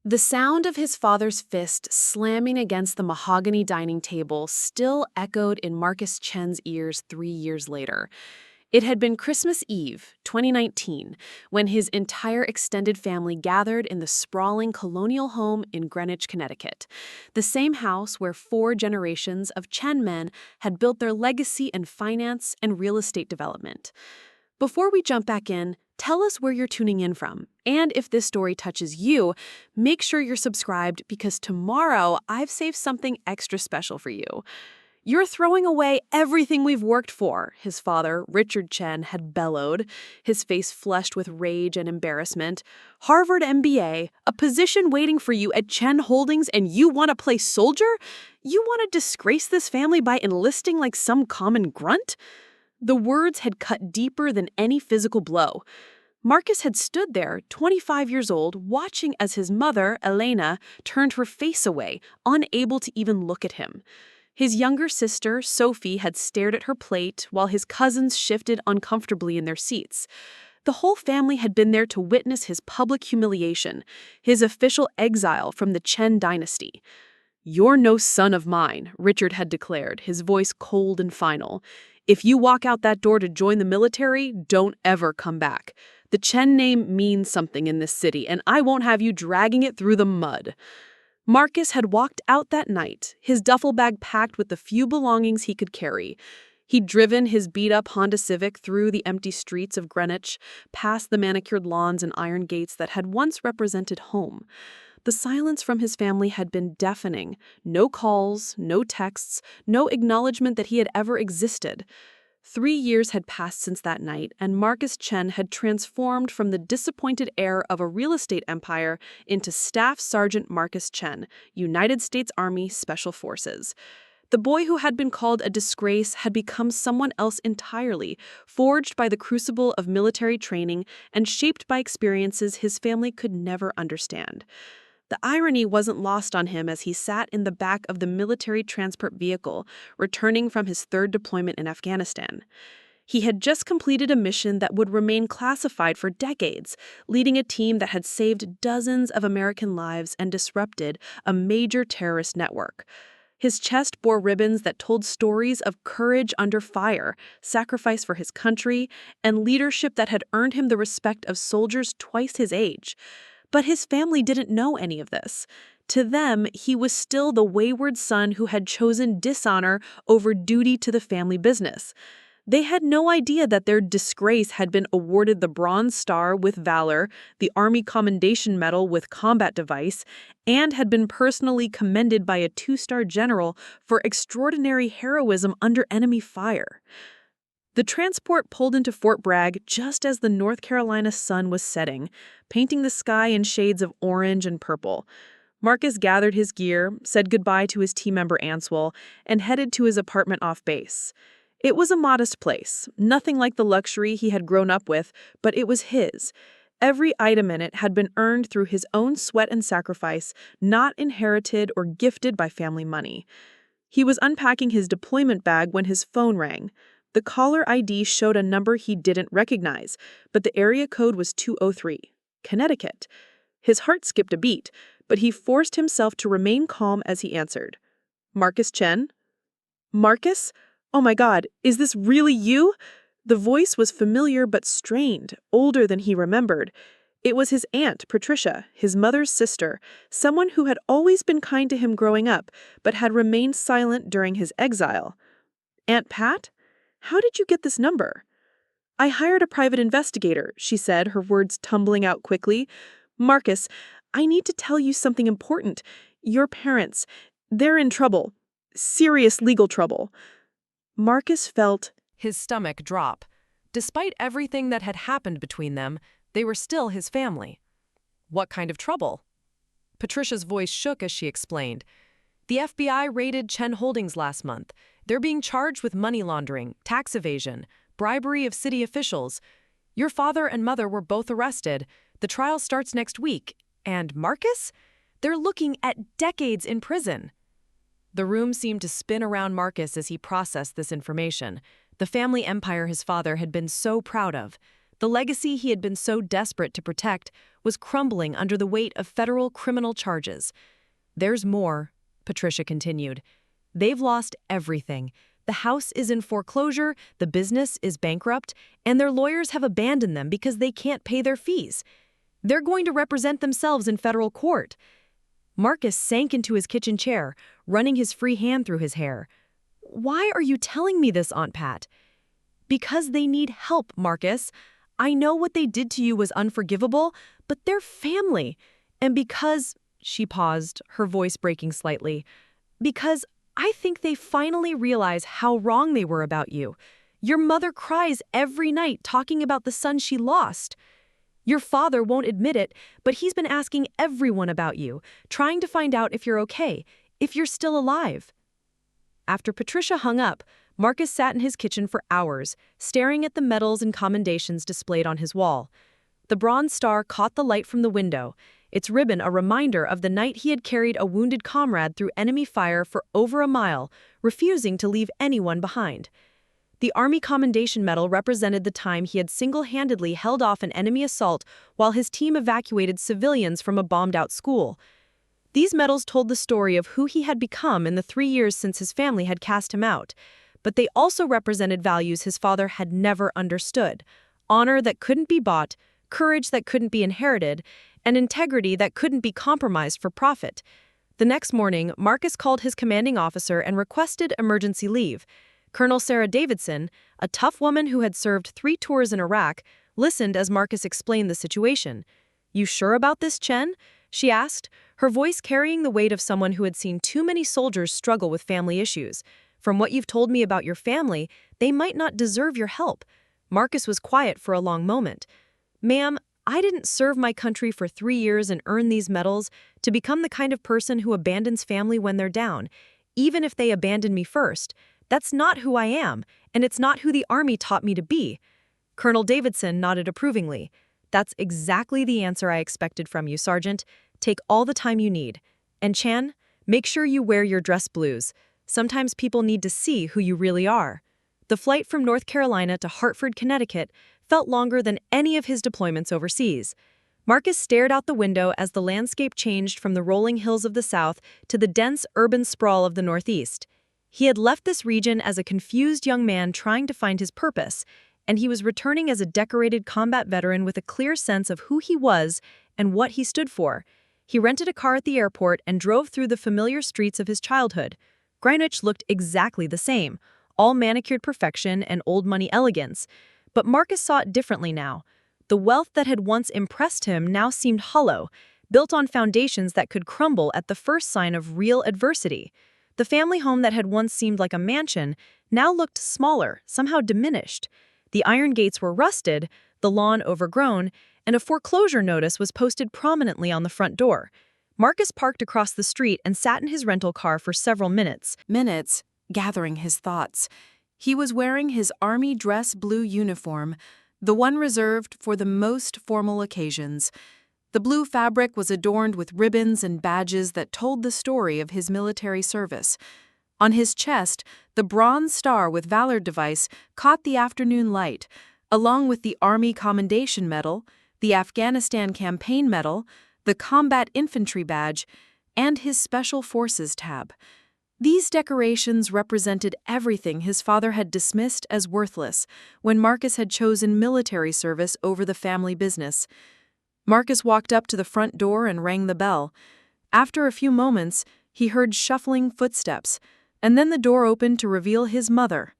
The sound of his father's fist slamming against the mahogany dining table still echoed in Marcus Chen's ears 3 years later. It had been Christmas Eve, 2019, when his entire extended family gathered in the sprawling colonial home in Greenwich, Connecticut, the same house where 4 generations of Chen men had built their legacy in finance and real estate development. Before we jump back in, tell us where you're tuning in from. And if this story touches you, make sure you're subscribed because tomorrow I've saved something extra special for you. You're throwing away everything we've worked for, his father, Richard Chen, had bellowed, his face flushed with rage and embarrassment. Harvard MBA, a position waiting for you at Chen Holdings, and you want to play soldier? You want to disgrace this family by enlisting like some common grunt? The words had cut deeper than any physical blow. Marcus had stood there, 25 years old, watching as his mother, Elena, turned her face away, unable to even look at him. His younger sister, Sophie, had stared at her plate while his cousins shifted uncomfortably in their seats. The whole family had been there to witness his public humiliation, his official exile from the Chen dynasty. "You're no son of mine," Richard had declared, his voice cold and final. "If you walk out that door to join the military, don't ever come back. The Chen name means something in this city, and I won't have you dragging it through the mud." Marcus had walked out that night, his duffel bag packed with the few belongings he could carry. He'd driven his beat-up Honda Civic through the empty streets of Greenwich, past the manicured lawns and iron gates that had once represented home. The silence from his family had been deafening. No calls, no texts, no acknowledgement that he had ever existed. 3 years had passed since that night, and Marcus Chen had transformed from the disappointed heir of a real estate empire into Staff Sergeant Marcus Chen, United States Army Special Forces. The boy who had been called a disgrace had become someone else entirely, forged by the crucible of military training and shaped by experiences his family could never understand. The irony wasn't lost on him as he sat in the back of the military transport vehicle, returning from his third deployment in Afghanistan. He had just completed a mission that would remain classified for decades, leading a team that had saved dozens of American lives and disrupted a major terrorist network. His chest bore ribbons that told stories of courage under fire, sacrifice for his country, and leadership that had earned him the respect of soldiers twice his age. But his family didn't know any of this. To them, he was still the wayward son who had chosen dishonor over duty to the family business. They had no idea that their disgrace had been awarded the Bronze Star with Valor, the Army Commendation Medal with Combat Device, and had been personally commended by a 2-star general for extraordinary heroism under enemy fire. The transport pulled into Fort Bragg just as the North Carolina sun was setting, painting the sky in shades of orange and purple. Marcus gathered his gear, said goodbye to his team member Answell, and headed to his apartment off base. It was a modest place, nothing like the luxury he had grown up with, but it was his. Every item in it had been earned through his own sweat and sacrifice, not inherited or gifted by family money. He was unpacking his deployment bag when his phone rang. The caller ID showed a number he didn't recognize, but the area code was 203, Connecticut. His heart skipped a beat, but he forced himself to remain calm as he answered. "Marcus Chen?" "Marcus? Oh my God, is this really you?" The voice was familiar but strained, older than he remembered. It was his aunt, Patricia, his mother's sister, someone who had always been kind to him growing up, but had remained silent during his exile. "Aunt Pat? How did you get this number?" "I hired a private investigator," she said, her words tumbling out quickly. "Marcus, I need to tell you something important. Your parents, they're in trouble. Serious legal trouble." Marcus felt his stomach drop. Despite everything that had happened between them, they were still his family. "What kind of trouble?" Patricia's voice shook as she explained. "The FBI raided Chen Holdings last month. They're being charged with money laundering, tax evasion, bribery of city officials. Your father and mother were both arrested. The trial starts next week. And Marcus? They're looking at decades in prison." The room seemed to spin around Marcus as he processed this information. The family empire his father had been so proud of. The legacy he had been so desperate to protect was crumbling under the weight of federal criminal charges. "There's more," Patricia continued. "They've lost everything. The house is in foreclosure, the business is bankrupt, and their lawyers have abandoned them because they can't pay their fees. They're going to represent themselves in federal court." Marcus sank into his kitchen chair, running his free hand through his hair. "Why are you telling me this, Aunt Pat?" "Because they need help, Marcus. I know what they did to you was unforgivable, but they're family. And because—" she paused, her voice breaking slightly, "because I think they finally realize how wrong they were about you. Your mother cries every night talking about the son she lost. Your father won't admit it, but he's been asking everyone about you, trying to find out if you're okay, if you're still alive." After Patricia hung up, Marcus sat in his kitchen for hours, staring at the medals and commendations displayed on his wall. The bronze star caught the light from the window, its ribbon a reminder of the night he had carried a wounded comrade through enemy fire for over a mile, refusing to leave anyone behind. The Army Commendation Medal represented the time he had single-handedly held off an enemy assault while his team evacuated civilians from a bombed-out school. These medals told the story of who he had become in the 3 years since his family had cast him out, but they also represented values his father had never understood: honor that couldn't be bought, courage that couldn't be inherited, and integrity that couldn't be compromised for profit. The next morning, Marcus called his commanding officer and requested emergency leave. Colonel Sarah Davidson, a tough woman who had served 3 tours in Iraq, listened as Marcus explained the situation. "You sure about this, Chen?" she asked, her voice carrying the weight of someone who had seen too many soldiers struggle with family issues. "From what you've told me about your family, they might not deserve your help." Marcus was quiet for a long moment. "Ma'am, I didn't serve my country for 3 years and earn these medals to become the kind of person who abandons family when they're down, even if they abandon me first. That's not who I am, and it's not who the Army taught me to be." Colonel Davidson nodded approvingly. "That's exactly the answer I expected from you, Sergeant. Take all the time you need. And Chan, make sure you wear your dress blues. Sometimes people need to see who you really are." The flight from North Carolina to Hartford, Connecticut, felt longer than any of his deployments overseas. Marcus stared out the window as the landscape changed from the rolling hills of the south to the dense urban sprawl of the northeast. He had left this region as a confused young man trying to find his purpose, and he was returning as a decorated combat veteran with a clear sense of who he was and what he stood for. He rented a car at the airport and drove through the familiar streets of his childhood. Greenwich looked exactly the same, all manicured perfection and old money elegance. But Marcus saw it differently now. The wealth that had once impressed him now seemed hollow, built on foundations that could crumble at the first sign of real adversity. The family home that had once seemed like a mansion now looked smaller, somehow diminished. The iron gates were rusted, the lawn overgrown, and a foreclosure notice was posted prominently on the front door. Marcus parked across the street and sat in his rental car for several minutes, gathering his thoughts. He was wearing his Army dress blue uniform, the one reserved for the most formal occasions. The blue fabric was adorned with ribbons and badges that told the story of his military service. On his chest, the bronze star with Valor device caught the afternoon light, along with the Army Commendation Medal, the Afghanistan Campaign Medal, the Combat Infantry Badge, and his Special Forces tab. These decorations represented everything his father had dismissed as worthless when Marcus had chosen military service over the family business. Marcus walked up to the front door and rang the bell. After a few moments, he heard shuffling footsteps, and then the door opened to reveal his mother.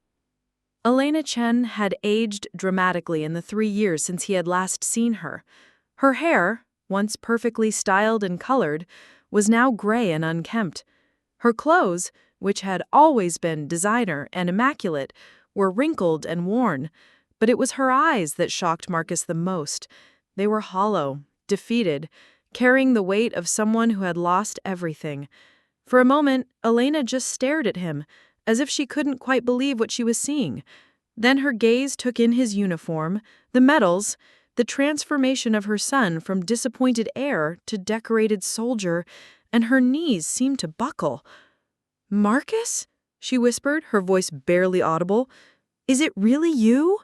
Elena Chen had aged dramatically in the 3 years since he had last seen her. Her hair, once perfectly styled and colored, was now gray and unkempt. Her clothes, which had always been designer and immaculate, were wrinkled and worn, but it was her eyes that shocked Marcus the most. They were hollow, defeated, carrying the weight of someone who had lost everything. For a moment, Elena just stared at him, as if she couldn't quite believe what she was seeing. Then her gaze took in his uniform, the medals, the transformation of her son from disappointed heir to decorated soldier, and her knees seemed to buckle. "Marcus?" she whispered, her voice barely audible. "Is it really you?"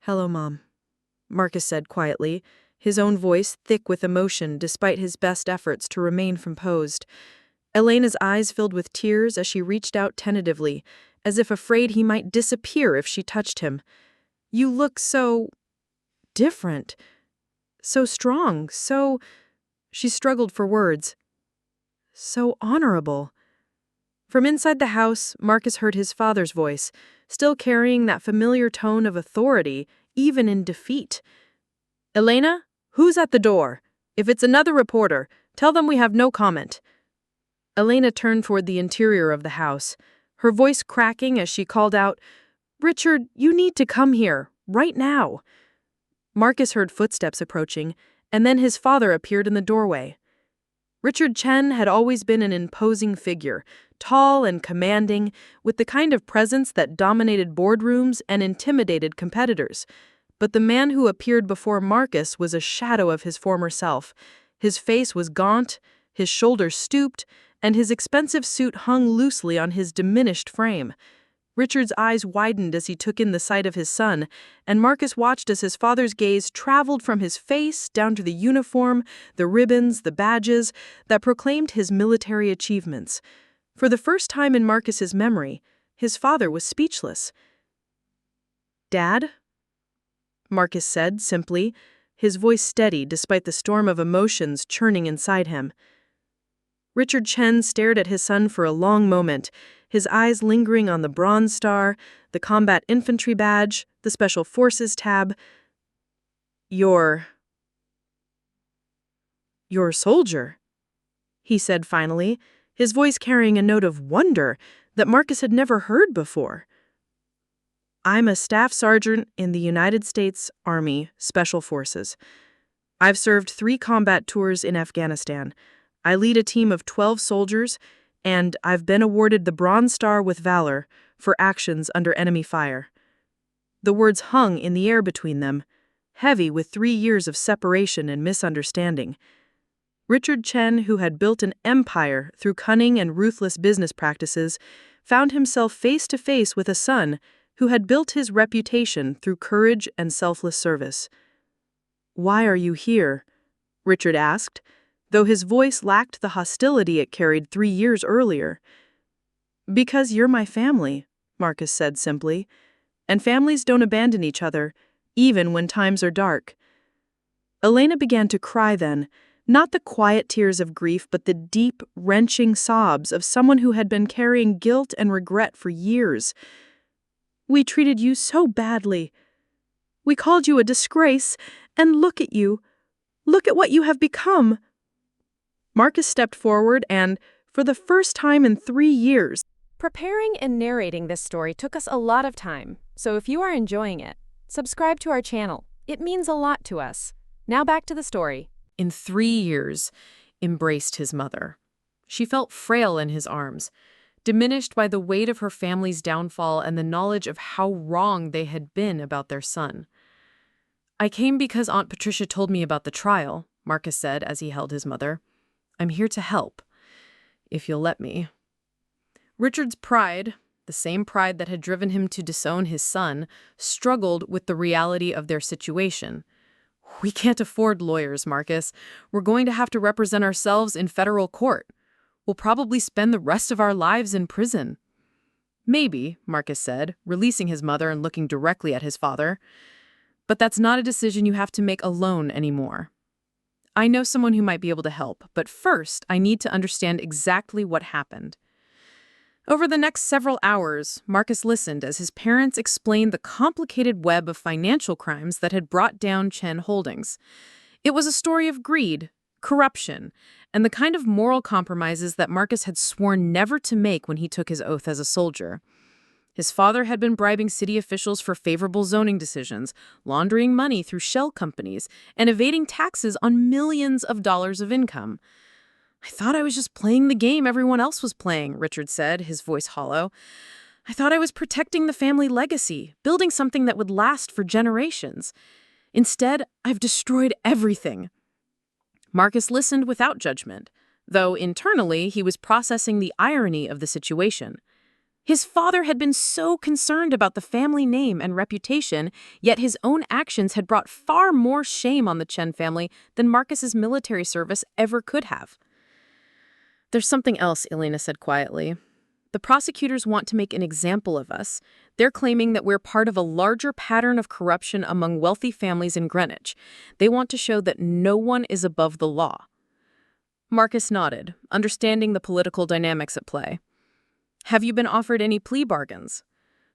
Hello, Mom, Marcus said quietly, his own voice thick with emotion despite his best efforts to remain composed. Elena's eyes filled with tears as she reached out tentatively, as if afraid he might disappear if she touched him. You look so different, so strong, so... She struggled for words. So honorable. From inside the house, Marcus heard his father's voice, still carrying that familiar tone of authority, even in defeat. Elena, who's at the door? If it's another reporter, tell them we have no comment. Elena turned toward the interior of the house, her voice cracking as she called out, Richard, you need to come here, right now. Marcus heard footsteps approaching, and then his father appeared in the doorway. Richard Chen had always been an imposing figure, tall and commanding, with the kind of presence that dominated boardrooms and intimidated competitors. But the man who appeared before Marcus was a shadow of his former self. His face was gaunt, his shoulders stooped, and his expensive suit hung loosely on his diminished frame. Richard's eyes widened as he took in the sight of his son, and Marcus watched as his father's gaze traveled from his face down to the uniform, the ribbons, the badges that proclaimed his military achievements. For the first time in Marcus's memory, his father was speechless. "Dad?" Marcus said simply, his voice steady despite the storm of emotions churning inside him. Richard Chen stared at his son for a long moment, his eyes lingering on the Bronze Star, the Combat Infantry Badge, the Special Forces tab. You're a soldier," he said finally, his voice carrying a note of wonder that Marcus had never heard before. "I'm a staff sergeant in the United States Army Special Forces. I've served 3 combat tours in Afghanistan. I lead a team of 12 soldiers, and I've been awarded the Bronze Star with Valor for actions under enemy fire." The words hung in the air between them, heavy with 3 years of separation and misunderstanding. Richard Chen, who had built an empire through cunning and ruthless business practices, found himself face to face with a son who had built his reputation through courage and selfless service. "Why are you here?" Richard asked, though his voice lacked the hostility it carried 3 years earlier. "Because you're my family," Marcus said simply, "and families don't abandon each other, even when times are dark." Elena began to cry then, not the quiet tears of grief, but the deep, wrenching sobs of someone who had been carrying guilt and regret for years. "We treated you so badly. We called you a disgrace, and look at you. Look at what you have become." Marcus stepped forward and, for the first time in 3 years... Preparing and narrating this story took us a lot of time, so if you are enjoying it, subscribe to our channel. It means a lot to us. Now back to the story. In 3 years, embraced his mother. She felt frail in his arms, diminished by the weight of her family's downfall and the knowledge of how wrong they had been about their son. "I came because Aunt Patricia told me about the trial," Marcus said as he held his mother. "I'm here to help, if you'll let me." Richard's pride, the same pride that had driven him to disown his son, struggled with the reality of their situation. "We can't afford lawyers, Marcus. We're going to have to represent ourselves in federal court. We'll probably spend the rest of our lives in prison." "Maybe," Marcus said, releasing his mother and looking directly at his father. "But that's not a decision you have to make alone anymore. I know someone who might be able to help, but first I need to understand exactly what happened." Over the next several hours, Marcus listened as his parents explained the complicated web of financial crimes that had brought down Chen Holdings. It was a story of greed, corruption, and the kind of moral compromises that Marcus had sworn never to make when he took his oath as a soldier. His father had been bribing city officials for favorable zoning decisions, laundering money through shell companies, and evading taxes on millions of dollars of income. "I thought I was just playing the game everyone else was playing," Richard said, his voice hollow. "I thought I was protecting the family legacy, building something that would last for generations. Instead, I've destroyed everything." Marcus listened without judgment, though internally he was processing the irony of the situation. His father had been so concerned about the family name and reputation, yet his own actions had brought far more shame on the Chen family than Marcus's military service ever could have. "There's something else," Elena said quietly. "The prosecutors want to make an example of us. They're claiming that we're part of a larger pattern of corruption among wealthy families in Greenwich. They want to show that no one is above the law." Marcus nodded, understanding the political dynamics at play. "Have you been offered any plea bargains?"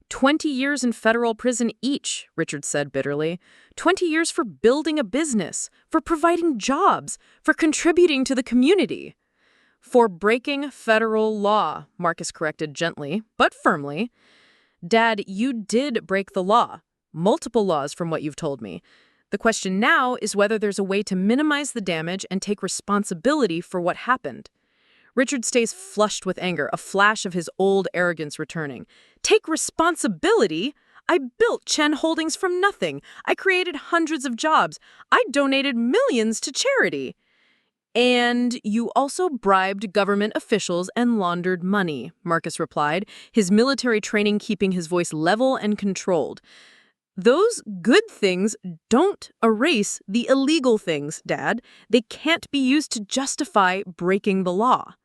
20 years in federal prison each," Richard said bitterly. 20 years for building a business, for providing jobs, for contributing to the community. "For breaking federal law," Marcus corrected gently, but firmly. "Dad, you did break the law. Multiple laws from what you've told me. The question now is whether there's a way to minimize the damage and take responsibility for what happened." Richard's face flushed with anger, a flash of his old arrogance returning. "Take responsibility? I built Chen Holdings from nothing. I created hundreds of jobs. I donated millions to charity." "And you also bribed government officials and laundered money," Marcus replied, his military training keeping his voice level and controlled. "Those good things don't erase the illegal things, Dad. They can't be used to justify breaking the law."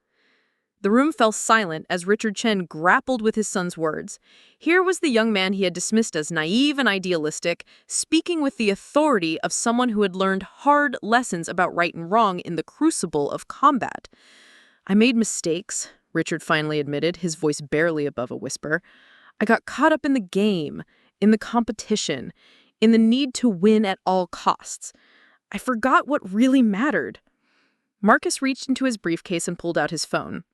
The room fell silent as Richard Chen grappled with his son's words. Here was the young man he had dismissed as naive and idealistic, speaking with the authority of someone who had learned hard lessons about right and wrong in the crucible of combat. "I made mistakes," Richard finally admitted, his voice barely above a whisper. "I got caught up in the game, in the competition, in the need to win at all costs. I forgot what really mattered." Marcus reached into his briefcase and pulled out his phone.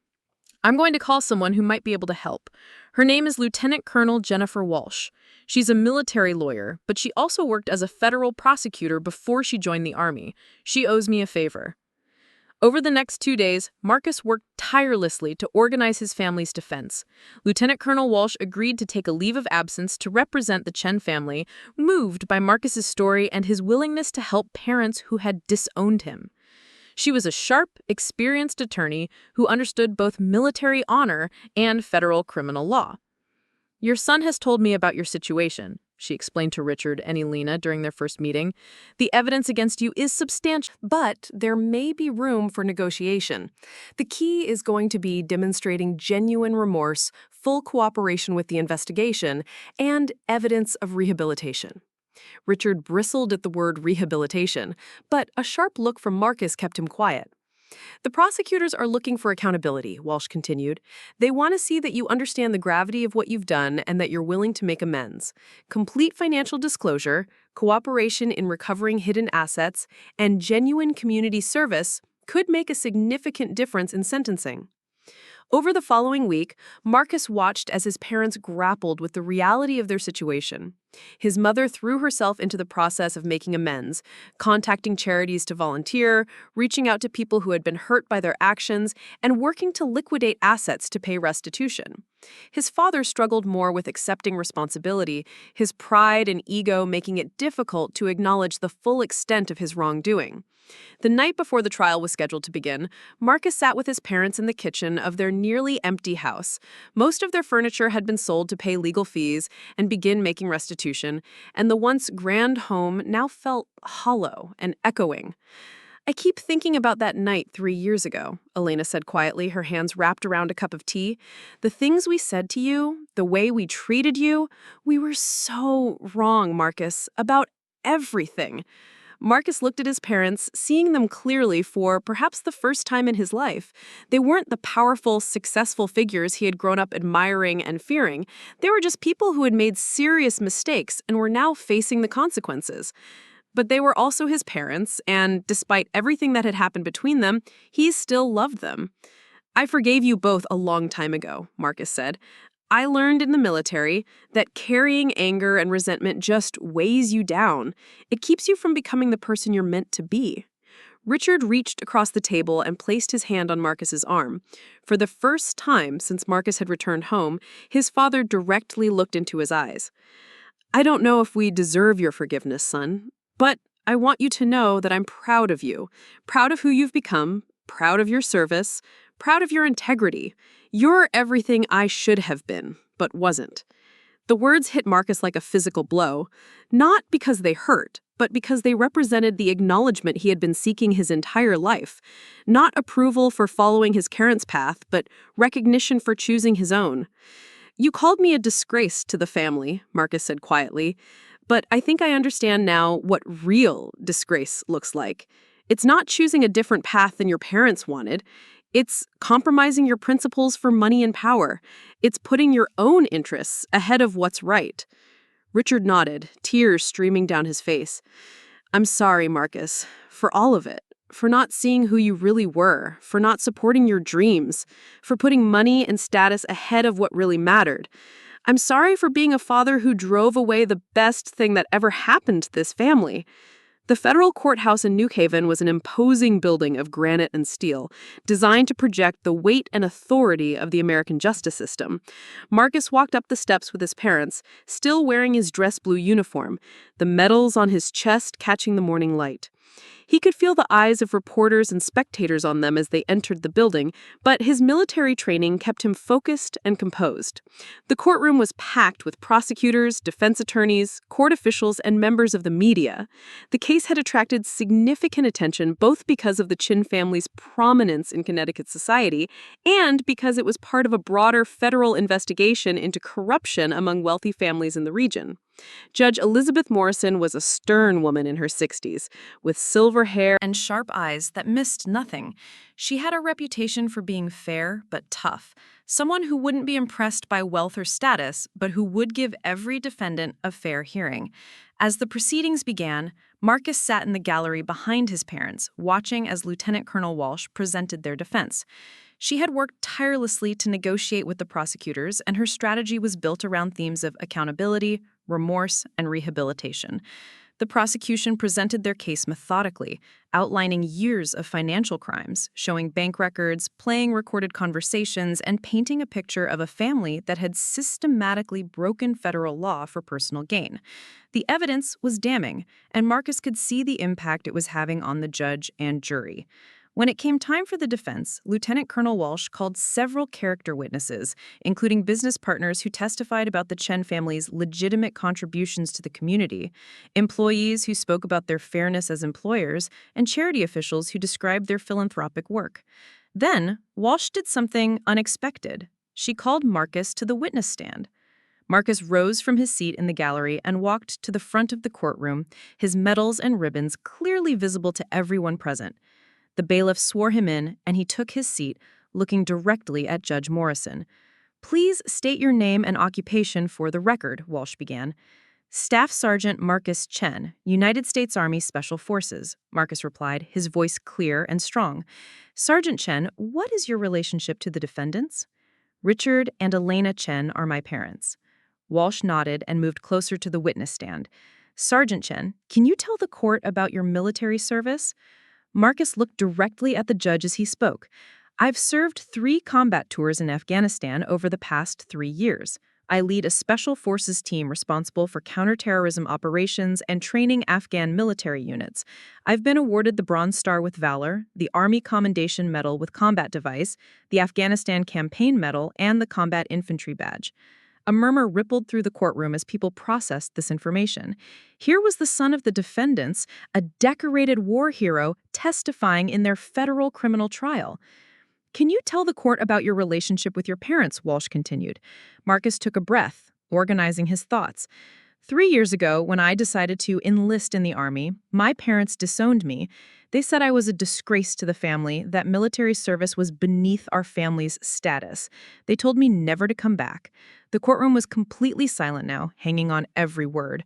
"I'm going to call someone who might be able to help. Her name is Lieutenant Colonel Jennifer Walsh. She's a military lawyer, but she also worked as a federal prosecutor before she joined the Army. She owes me a favor." Over the next 2 days, Marcus worked tirelessly to organize his family's defense. Lieutenant Colonel Walsh agreed to take a leave of absence to represent the Chen family, moved by Marcus's story and his willingness to help parents who had disowned him. She was a sharp, experienced attorney who understood both military honor and federal criminal law. "Your son has told me about your situation," she explained to Richard and Elena during their first meeting. "The evidence against you is substantial, but there may be room for negotiation. The key is going to be demonstrating genuine remorse, full cooperation with the investigation, and evidence of rehabilitation." Richard bristled at the word rehabilitation, but a sharp look from Marcus kept him quiet. "The prosecutors are looking for accountability," Walsh continued. "They want to see that you understand the gravity of what you've done and that you're willing to make amends. Complete financial disclosure, cooperation in recovering hidden assets, and genuine community service could make a significant difference in sentencing." Over the following week, Marcus watched as his parents grappled with the reality of their situation. His mother threw herself into the process of making amends, contacting charities to volunteer, reaching out to people who had been hurt by their actions, and working to liquidate assets to pay restitution. His father struggled more with accepting responsibility, his pride and ego making it difficult to acknowledge the full extent of his wrongdoing. The night before the trial was scheduled to begin, Marcus sat with his parents in the kitchen of their nearly empty house. Most of their furniture had been sold to pay legal fees and begin making restitution, and the once grand home now felt hollow and echoing. "I keep thinking about that night 3 years ago," Elena said quietly, her hands wrapped around a cup of tea. "The things we said to you, the way we treated you, we were so wrong, Marcus, about everything." Marcus looked at his parents, seeing them clearly for perhaps the first time in his life. They weren't the powerful, successful figures he had grown up admiring and fearing. They were just people who had made serious mistakes and were now facing the consequences. But they were also his parents, and despite everything that had happened between them, he still loved them. "I forgave you both a long time ago," Marcus said. "I learned in the military that carrying anger and resentment just weighs you down. It keeps you from becoming the person you're meant to be." Richard reached across the table and placed his hand on Marcus's arm. For the first time since Marcus had returned home, his father directly looked into his eyes. "I don't know if we deserve your forgiveness, son, but I want you to know that I'm proud of you, proud of who you've become, proud of your service, proud of your integrity. You're everything I should have been, but wasn't. The words hit Marcus like a physical blow, not because they hurt, but because they represented the acknowledgement he had been seeking his entire life. Not approval for following his parents' path, but recognition for choosing his own. "You called me a disgrace to the family," Marcus said quietly, "but I think I understand now what real disgrace looks like. It's not choosing a different path than your parents wanted. It's compromising your principles for money and power. It's putting your own interests ahead of what's right." Richard nodded, tears streaming down his face. "I'm sorry, Marcus, for all of it. For not seeing who you really were, for not supporting your dreams, for putting money and status ahead of what really mattered. I'm sorry for being a father who drove away the best thing that ever happened to this family." The federal courthouse in New Haven was an imposing building of granite and steel, designed to project the weight and authority of the American justice system. Marcus walked up the steps with his parents, still wearing his dress blue uniform, the medals on his chest catching the morning light. He could feel the eyes of reporters and spectators on them as they entered the building, but his military training kept him focused and composed. The courtroom was packed with prosecutors, defense attorneys, court officials, and members of the media. The case had attracted significant attention both because of the Chen family's prominence in Connecticut society and because it was part of a broader federal investigation into corruption among wealthy families in the region. Judge Elizabeth Morrison was a stern woman in her 60s, with silver hair and sharp eyes that missed nothing. She had a reputation for being fair but tough, someone who wouldn't be impressed by wealth or status, but who would give every defendant a fair hearing. As the proceedings began, Marcus sat in the gallery behind his parents, watching as Lieutenant Colonel Walsh presented their defense. She had worked tirelessly to negotiate with the prosecutors, and her strategy was built around themes of accountability, remorse, and rehabilitation. The prosecution presented their case methodically, outlining years of financial crimes, showing bank records, playing recorded conversations, and painting a picture of a family that had systematically broken federal law for personal gain. The evidence was damning, and Marcus could see the impact it was having on the judge and jury. When it came time for the defense, Lieutenant Colonel Walsh called several character witnesses, including business partners who testified about the Chen family's legitimate contributions to the community, employees who spoke about their fairness as employers, and charity officials who described their philanthropic work. Then, Walsh did something unexpected. She called Marcus to the witness stand. Marcus rose from his seat in the gallery and walked to the front of the courtroom, his medals and ribbons clearly visible to everyone present. The bailiff swore him in, and he took his seat, looking directly at Judge Morrison. "Please state your name and occupation for the record," Walsh began. "Staff Sergeant Marcus Chen, United States Army Special Forces," Marcus replied, his voice clear and strong. "Sergeant Chen, what is your relationship to the defendants?" "Richard and Elena Chen are my parents." Walsh nodded and moved closer to the witness stand. "Sergeant Chen, can you tell the court about your military service?" Marcus looked directly at the judge as he spoke. "I've served 3 combat tours in Afghanistan over the past 3 years. I lead a special forces team responsible for counterterrorism operations and training Afghan military units. I've been awarded the Bronze Star with Valor, the Army Commendation Medal with Combat Device, the Afghanistan Campaign Medal, and the Combat Infantry Badge." A murmur rippled through the courtroom as people processed this information. Here was the son of the defendants, a decorated war hero, testifying in their federal criminal trial. "Can you tell the court about your relationship with your parents?" Walsh continued. Marcus took a breath, organizing his thoughts. 3 years ago, when I decided to enlist in the Army, my parents disowned me. They said I was a disgrace to the family, that military service was beneath our family's status. They told me never to come back. The courtroom was completely silent now, hanging on every word.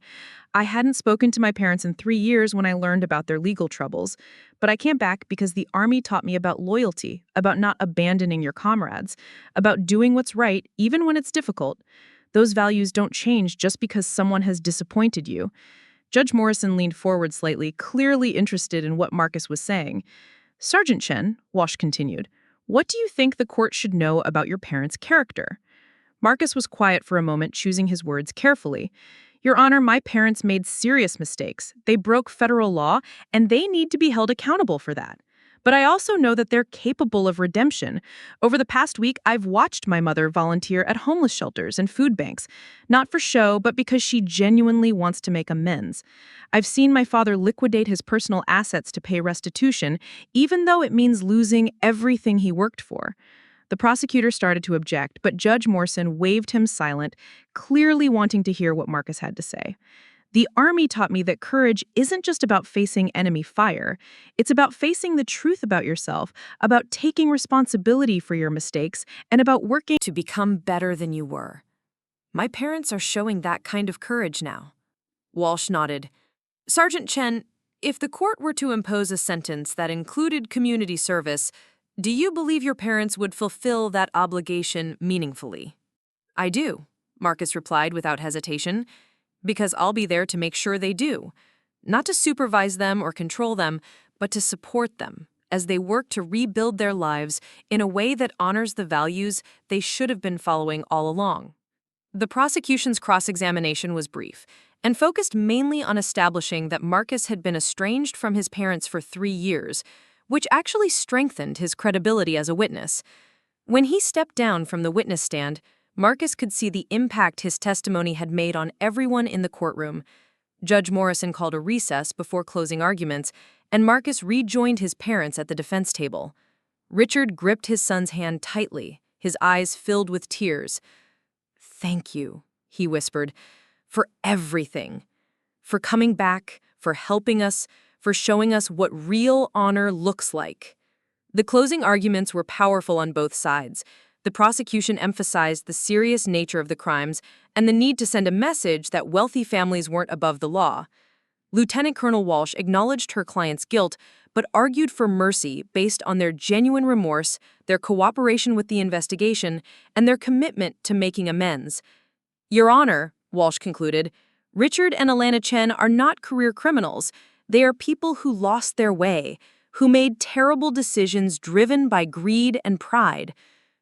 I hadn't spoken to my parents in 3 years when I learned about their legal troubles, but I came back because the Army taught me about loyalty, about not abandoning your comrades, about doing what's right even when it's difficult. Those values don't change just because someone has disappointed you. Judge Morrison leaned forward slightly, clearly interested in what Marcus was saying. "Sergeant Chen," Walsh continued, "what do you think the court should know about your parents' character?" Marcus was quiet for a moment, choosing his words carefully. "Your Honor, my parents made serious mistakes. They broke federal law, and they need to be held accountable for that. But I also know that they're capable of redemption. Over the past week, I've watched my mother volunteer at homeless shelters and food banks, not for show, but because she genuinely wants to make amends. I've seen my father liquidate his personal assets to pay restitution, even though it means losing everything he worked for. The prosecutor started to object, but Judge Morrison waved him silent, clearly wanting to hear what Marcus had to say. The Army taught me that courage isn't just about facing enemy fire. It's about facing the truth about yourself, about taking responsibility for your mistakes, and about working To become better than you were. My parents are showing that kind of courage now. Walsh nodded. Sergeant Chen, if the court were to impose a sentence that included community service, do you believe your parents would fulfill that obligation meaningfully? I do, Marcus replied without hesitation, because I'll be there to make sure they do. Not to supervise them or control them, but to support them as they work to rebuild their lives in a way that honors the values they should have been following all along. The prosecution's cross-examination was brief and focused mainly on establishing that Marcus had been estranged from his parents for 3 years, which actually strengthened his credibility as a witness. When he stepped down from the witness stand, Marcus could see the impact his testimony had made on everyone in the courtroom. Judge Morrison called a recess before closing arguments, and Marcus rejoined his parents at the defense table. Richard gripped his son's hand tightly, his eyes filled with tears. "Thank you," he whispered, "for everything. For coming back, for helping us, for showing us what real honor looks like." The closing arguments were powerful on both sides. The prosecution emphasized the serious nature of the crimes and the need to send a message that wealthy families weren't above the law. Lieutenant Colonel Walsh acknowledged her client's guilt, but argued for mercy based on their genuine remorse, their cooperation with the investigation, and their commitment to making amends. "Your Honor," Walsh concluded, "Richard and Elena Chen are not career criminals. They are people who lost their way, who made terrible decisions driven by greed and pride.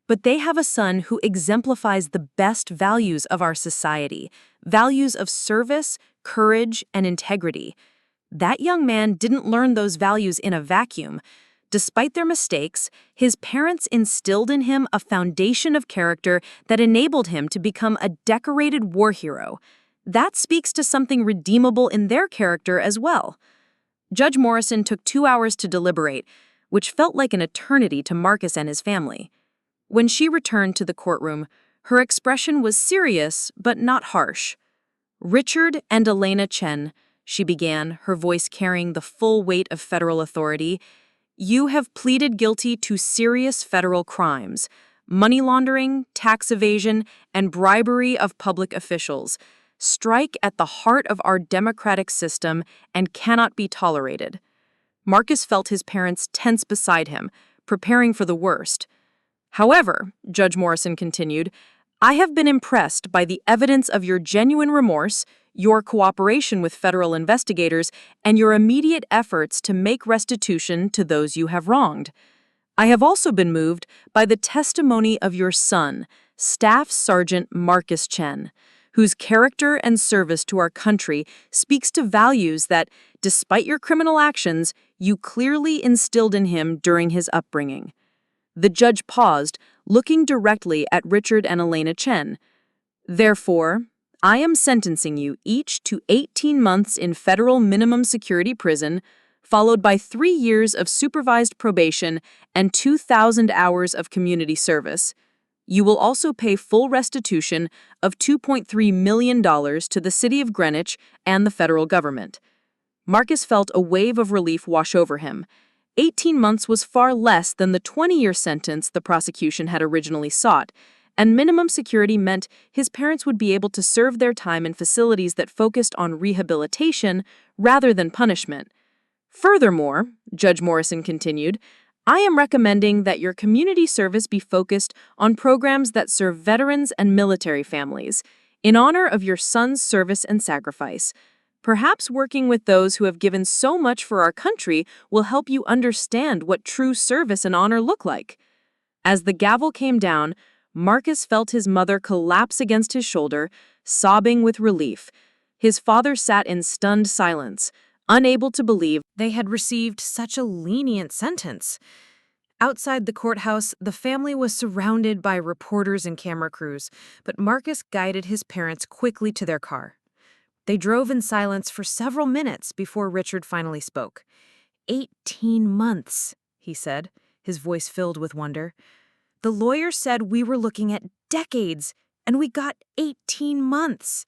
But they have a son who exemplifies the best values of our society, values of service, courage, and integrity. That young man didn't learn those values in a vacuum. Despite their mistakes, his parents instilled in him a foundation of character that enabled him to become a decorated war hero. That speaks to something redeemable in their character as well." Judge Morrison took 2 hours to deliberate, which felt like an eternity to Marcus and his family. When she returned to the courtroom, her expression was serious but not harsh. "Richard and Elena Chen," she began, her voice carrying the full weight of federal authority, "you have pleaded guilty to serious federal crimes, money laundering, tax evasion, and bribery of public officials. Strike at the heart of our democratic system and cannot be tolerated." Marcus felt his parents tense beside him, preparing for the worst. "However," Judge Morrison continued, "I have been impressed by the evidence of your genuine remorse, your cooperation with federal investigators, and your immediate efforts to make restitution to those you have wronged. I have also been moved by the testimony of your son, Staff Sergeant Marcus Chen, whose character and service to our country speaks to values that, despite your criminal actions, you clearly instilled in him during his upbringing." The judge paused, looking directly at Richard and Elena Chen. "Therefore, I am sentencing you each to 18 months in federal minimum security prison, followed by 3 years of supervised probation and 2,000 hours of community service. You will also pay full restitution of $2.3 million to the city of Greenwich and the federal government." Marcus felt a wave of relief wash over him. 18 months was far less than the 20-year sentence the prosecution had originally sought, and minimum security meant his parents would be able to serve their time in facilities that focused on rehabilitation rather than punishment. "Furthermore," Judge Morrison continued, "I am recommending that your community service be focused on programs that serve veterans and military families, in honor of your son's service and sacrifice. Perhaps working with those who have given so much for our country will help you understand what true service and honor look like." As the gavel came down, Marcus felt his mother collapse against his shoulder, sobbing with relief. His father sat in stunned silence, unable to believe they had received such a lenient sentence. Outside the courthouse, the family was surrounded by reporters and camera crews, but Marcus guided his parents quickly to their car. They drove in silence for several minutes before Richard finally spoke. 18 months, he said, his voice filled with wonder. The lawyer said we were looking at decades, and we got 18 months.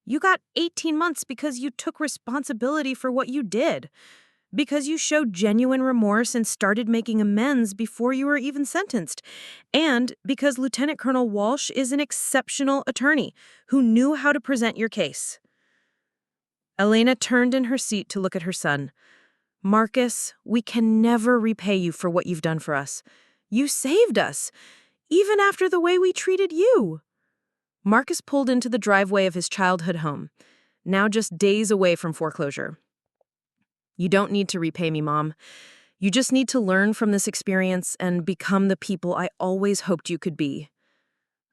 You got 18 months because you took responsibility for what you did, because you showed genuine remorse and started making amends before you were even sentenced, and because Lieutenant Colonel Walsh is an exceptional attorney who knew how to present your case. Elena turned in her seat to look at her son. Marcus, we can never repay you for what you've done for us. You saved us, even after the way we treated you. Marcus pulled into the driveway of his childhood home, now just days away from foreclosure. You don't need to repay me, Mom. You just need to learn from this experience and become the people I always hoped you could be.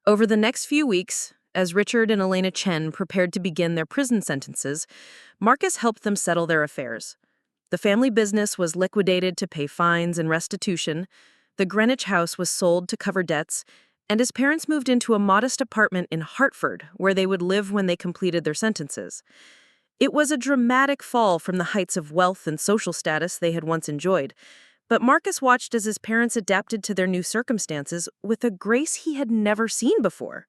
Over the next few weeks, as Richard and Elena Chen prepared to begin their prison sentences, Marcus helped them settle their affairs. The family business was liquidated to pay fines and restitution, the Greenwich house was sold to cover debts, and his parents moved into a modest apartment in Hartford where they would live when they completed their sentences. It was a dramatic fall from the heights of wealth and social status they had once enjoyed, but Marcus watched as his parents adapted to their new circumstances with a grace he had never seen before.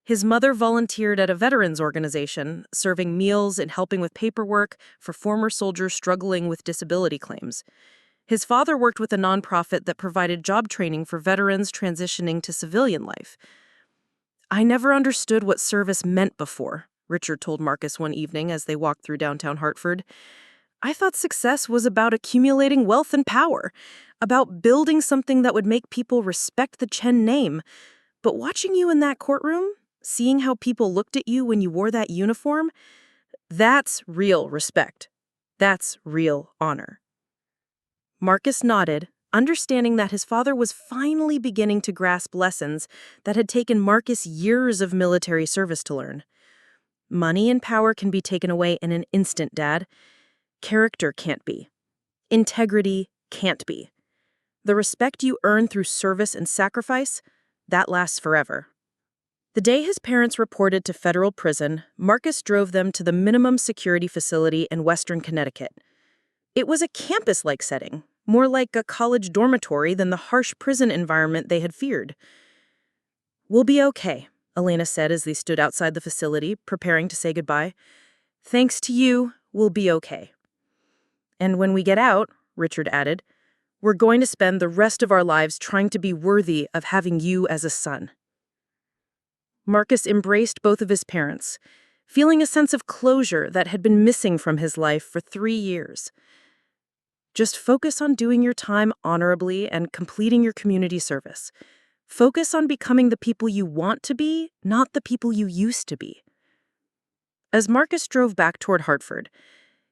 His mother volunteered at a veterans organization, serving meals and helping with paperwork for former soldiers struggling with disability claims. His father worked with a nonprofit that provided job training for veterans transitioning to civilian life. I never understood what service meant before, Richard told Marcus one evening as they walked through downtown Hartford. I thought success was about accumulating wealth and power, about building something that would make people respect the Chen name. But watching you in that courtroom, seeing how people looked at you when you wore that uniform, that's real respect. That's real honor. Marcus nodded, understanding that his father was finally beginning to grasp lessons that had taken Marcus years of military service to learn. Money and power can be taken away in an instant, Dad. Character can't be. Integrity can't be. The respect you earn through service and sacrifice, that lasts forever. The day his parents reported to federal prison, Marcus drove them to the minimum security facility in Western Connecticut. It was a campus-like setting, more like a college dormitory than the harsh prison environment they had feared. We'll be okay, Elena said as they stood outside the facility, preparing to say goodbye. Thanks to you, we'll be okay. And when we get out, Richard added, we're going to spend the rest of our lives trying to be worthy of having you as a son. Marcus embraced both of his parents, feeling a sense of closure that had been missing from his life for 3 years. Just focus on doing your time honorably and completing your community service. Focus on becoming the people you want to be, not the people you used to be. As Marcus drove back toward Hartford,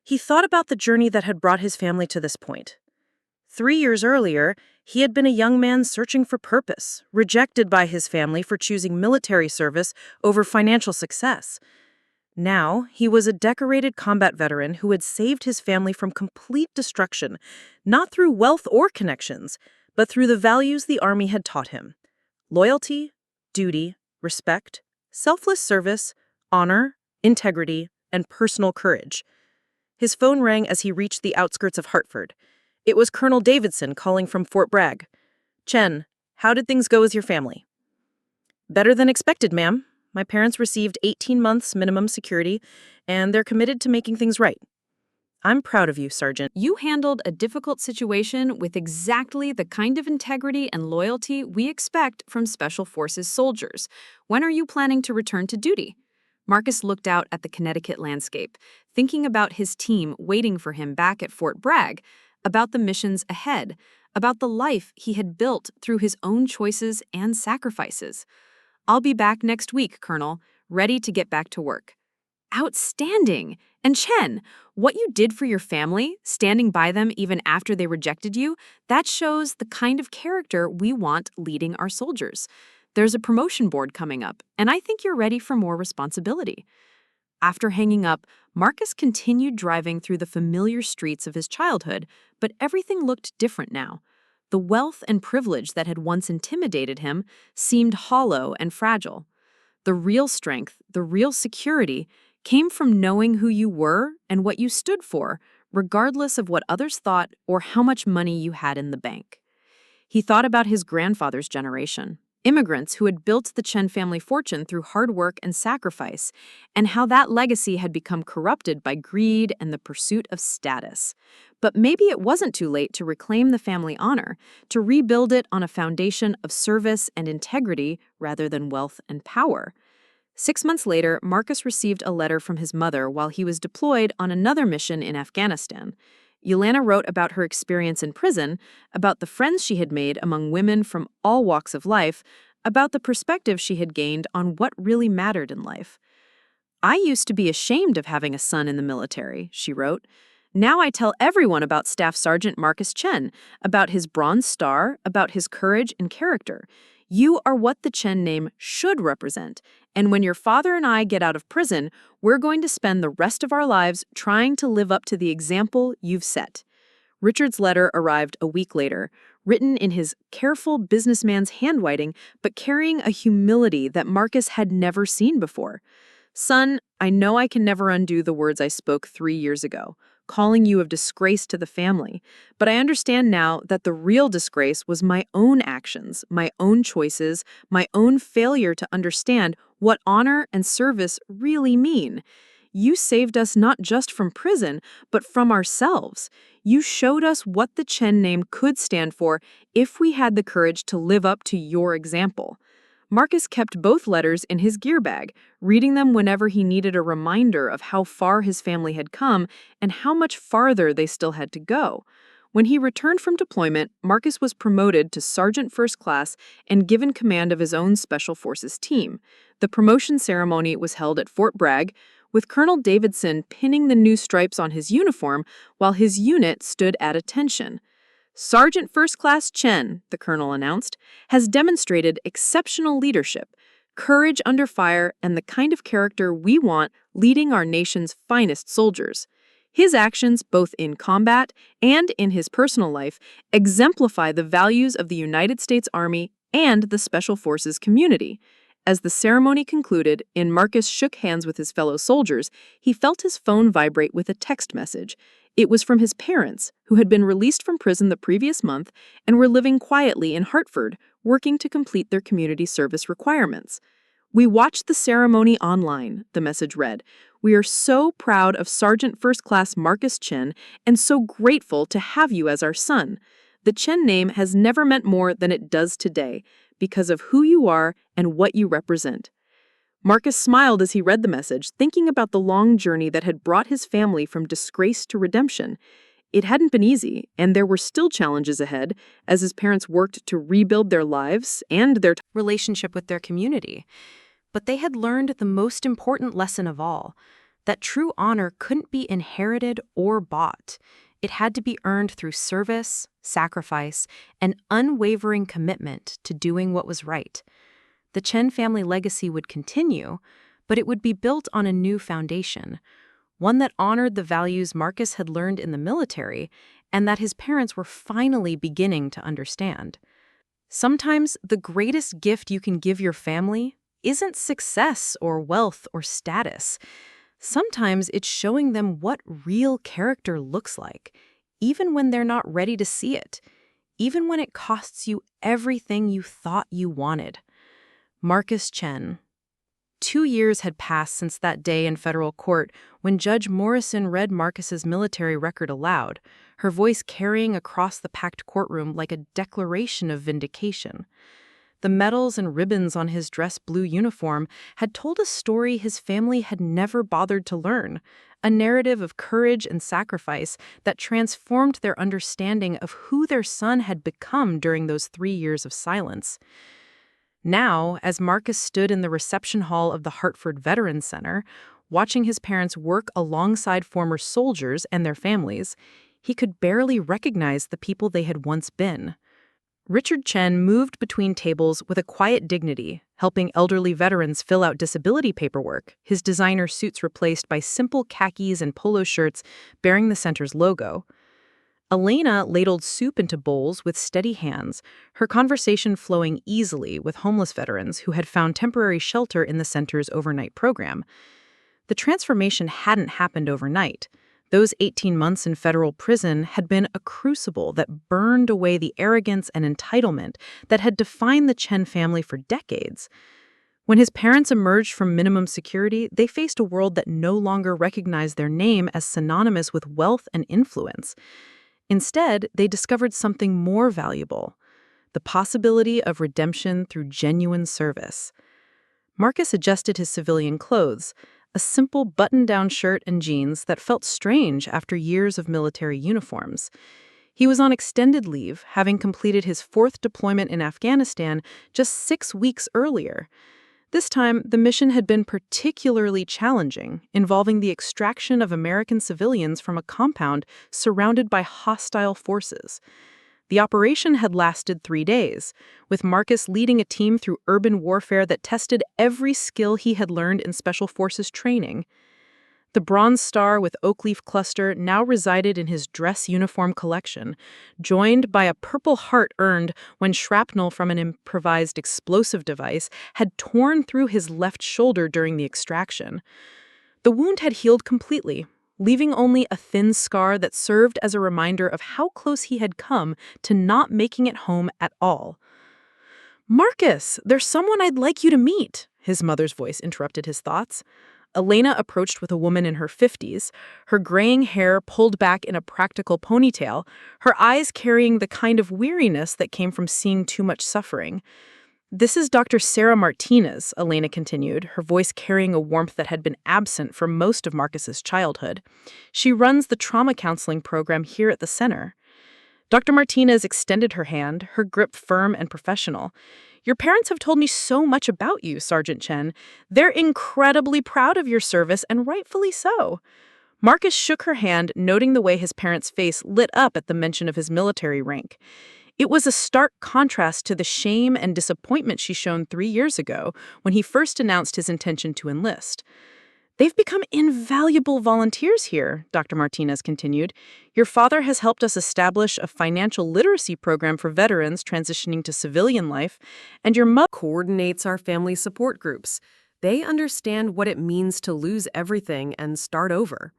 he thought about the journey that had brought his family to this point. 3 years earlier, he had been a young man searching for purpose, rejected by his family for choosing military service over financial success. Now, he was a decorated combat veteran who had saved his family from complete destruction, not through wealth or connections, but through the values the Army had taught him: loyalty, duty, respect, selfless service, honor, integrity, and personal courage. His phone rang as he reached the outskirts of Hartford. It was Colonel Davidson calling from Fort Bragg. Chen, how did things go with your family? Better than expected, ma'am. My parents received 18 months minimum security, and they're committed to making things right. I'm proud of you, Sergeant. You handled a difficult situation with exactly the kind of integrity and loyalty we expect from Special Forces soldiers. When are you planning to return to duty? Marcus looked out at the Connecticut landscape, thinking about his team waiting for him back at Fort Bragg, about the missions ahead, about the life he had built through his own choices and sacrifices. I'll be back next week, Colonel, ready to get back to work. Outstanding! And Chen, what you did for your family, standing by them even after they rejected you, that shows the kind of character we want leading our soldiers. There's a promotion board coming up, and I think you're ready for more responsibility. After hanging up, Marcus continued driving through the familiar streets of his childhood, but everything looked different now. The wealth and privilege that had once intimidated him seemed hollow and fragile. The real strength, the real security, came from knowing who you were and what you stood for, regardless of what others thought or how much money you had in the bank. He thought about his grandfather's generation, immigrants who had built the Chen family fortune through hard work and sacrifice, and how that legacy had become corrupted by greed and the pursuit of status. But maybe it wasn't too late to reclaim the family honor, to rebuild it on a foundation of service and integrity rather than wealth and power. 6 months later, Marcus received a letter from his mother while he was deployed on another mission in Afghanistan. Elena wrote about her experience in prison, about the friends she had made among women from all walks of life, about the perspective she had gained on what really mattered in life. "I used to be ashamed of having a son in the military," she wrote. "Now I tell everyone about Staff Sergeant Marcus Chen, about his Bronze Star, about his courage and character. You are what the Chen name should represent, and when your father and I get out of prison, we're going to spend the rest of our lives trying to live up to the example you've set." Richard's letter arrived a week later, written in his careful businessman's handwriting, but carrying a humility that Marcus had never seen before. "Son, I know I can never undo the words I spoke 3 years ago, calling you of disgrace to the family, but I understand now that the real disgrace was my own actions, my own choices, my own failure to understand what honor and service really mean. You saved us not just from prison, but from ourselves. You showed us what the Chen name could stand for if we had the courage to live up to your example." Marcus kept both letters in his gear bag, reading them whenever he needed a reminder of how far his family had come and how much farther they still had to go. When he returned from deployment, Marcus was promoted to Sergeant First Class and given command of his own Special Forces team. The promotion ceremony was held at Fort Bragg, with Colonel Davidson pinning the new stripes on his uniform while his unit stood at attention. "Sergeant First Class Chen," the colonel announced, "has demonstrated exceptional leadership, courage under fire, and the kind of character we want leading our nation's finest soldiers. His actions, both in combat and in his personal life, exemplify the values of the United States Army and the Special Forces community." As the ceremony concluded and Marcus shook hands with his fellow soldiers, he felt his phone vibrate with a text message. It was from his parents, who had been released from prison the previous month and were living quietly in Hartford, working to complete their community service requirements. "We watched the ceremony online," the message read. "We are so proud of Sergeant First Class Marcus Chen and so grateful to have you as our son. The Chen name has never meant more than it does today, because of who you are and what you represent." Marcus smiled as he read the message, thinking about the long journey that had brought his family from disgrace to redemption. It hadn't been easy, and there were still challenges ahead as his parents worked to rebuild their lives and their relationship with their community. But they had learned the most important lesson of all, that true honor couldn't be inherited or bought. It had to be earned through service, sacrifice, and unwavering commitment to doing what was right. The Chen family legacy would continue, but it would be built on a new foundation, one that honored the values Marcus had learned in the military and that his parents were finally beginning to understand. Sometimes the greatest gift you can give your family isn't success or wealth or status. Sometimes it's showing them what real character looks like, even when they're not ready to see it, even when it costs you everything you thought you wanted. Marcus Chen. 2 years had passed since that day in federal court when Judge Morrison read Marcus's military record aloud, her voice carrying across the packed courtroom like a declaration of vindication. The medals and ribbons on his dress blue uniform had told a story his family had never bothered to learn, a narrative of courage and sacrifice that transformed their understanding of who their son had become during those 3 years of silence. Now, as Marcus stood in the reception hall of the Hartford Veterans Center, watching his parents work alongside former soldiers and their families, he could barely recognize the people they had once been. Richard Chen moved between tables with a quiet dignity, helping elderly veterans fill out disability paperwork, his designer suits replaced by simple khakis and polo shirts bearing the center's logo. Elena ladled soup into bowls with steady hands, her conversation flowing easily with homeless veterans who had found temporary shelter in the center's overnight program. The transformation hadn't happened overnight. Those 18 months in federal prison had been a crucible that burned away the arrogance and entitlement that had defined the Chen family for decades. When his parents emerged from minimum security, they faced a world that no longer recognized their name as synonymous with wealth and influence. Instead, they discovered something more valuable: the possibility of redemption through genuine service. Marcus adjusted his civilian clothes, a simple button-down shirt and jeans that felt strange after years of military uniforms. He was on extended leave, having completed his 4th deployment in Afghanistan just 6 weeks earlier. This time, the mission had been particularly challenging, involving the extraction of American civilians from a compound surrounded by hostile forces. The operation had lasted 3 days, with Marcus leading a team through urban warfare that tested every skill he had learned in Special Forces training. The bronze star with oak leaf cluster now resided in his dress uniform collection, joined by a purple heart earned when shrapnel from an improvised explosive device had torn through his left shoulder during the extraction. The wound had healed completely, leaving only a thin scar that served as a reminder of how close he had come to not making it home at all. "Marcus, there's someone I'd like you to meet," his mother's voice interrupted his thoughts. Elena approached with a woman in her 50s, her graying hair pulled back in a practical ponytail, her eyes carrying the kind of weariness that came from seeing too much suffering. "This is Dr. Sarah Martinez," Elena continued, her voice carrying a warmth that had been absent for most of Marcus's childhood. "She runs the trauma counseling program here at the center." Dr. Martinez extended her hand, her grip firm and professional. "Your parents have told me so much about you, Sergeant Chen. They're incredibly proud of your service, and rightfully so." Marcus shook her hand, noting the way his parents' face lit up at the mention of his military rank. It was a stark contrast to the shame and disappointment she'd shown 3 years ago when he first announced his intention to enlist. "They've become invaluable volunteers here," Dr. Martinez continued. "Your father has helped us establish a financial literacy program for veterans transitioning to civilian life, and your mother Coordinates our family support groups. They understand what it means to lose everything and start over."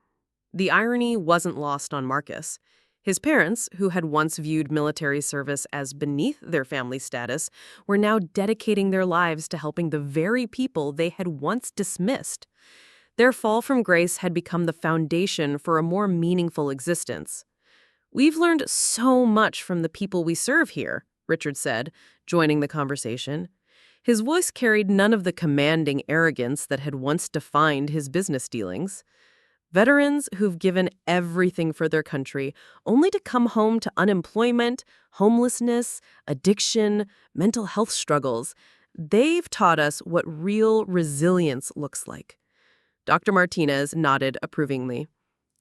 The irony wasn't lost on Marcus. His parents, who had once viewed military service as beneath their family status, were now dedicating their lives to helping the very people they had once dismissed. Their fall from grace had become the foundation for a more meaningful existence. "We've learned so much from the people we serve here," Richard said, joining the conversation. His voice carried none of the commanding arrogance that had once defined his business dealings. "Veterans who've given everything for their country, only to come home to unemployment, homelessness, addiction, mental health struggles. They've taught us what real resilience looks like." Dr. Martinez nodded approvingly.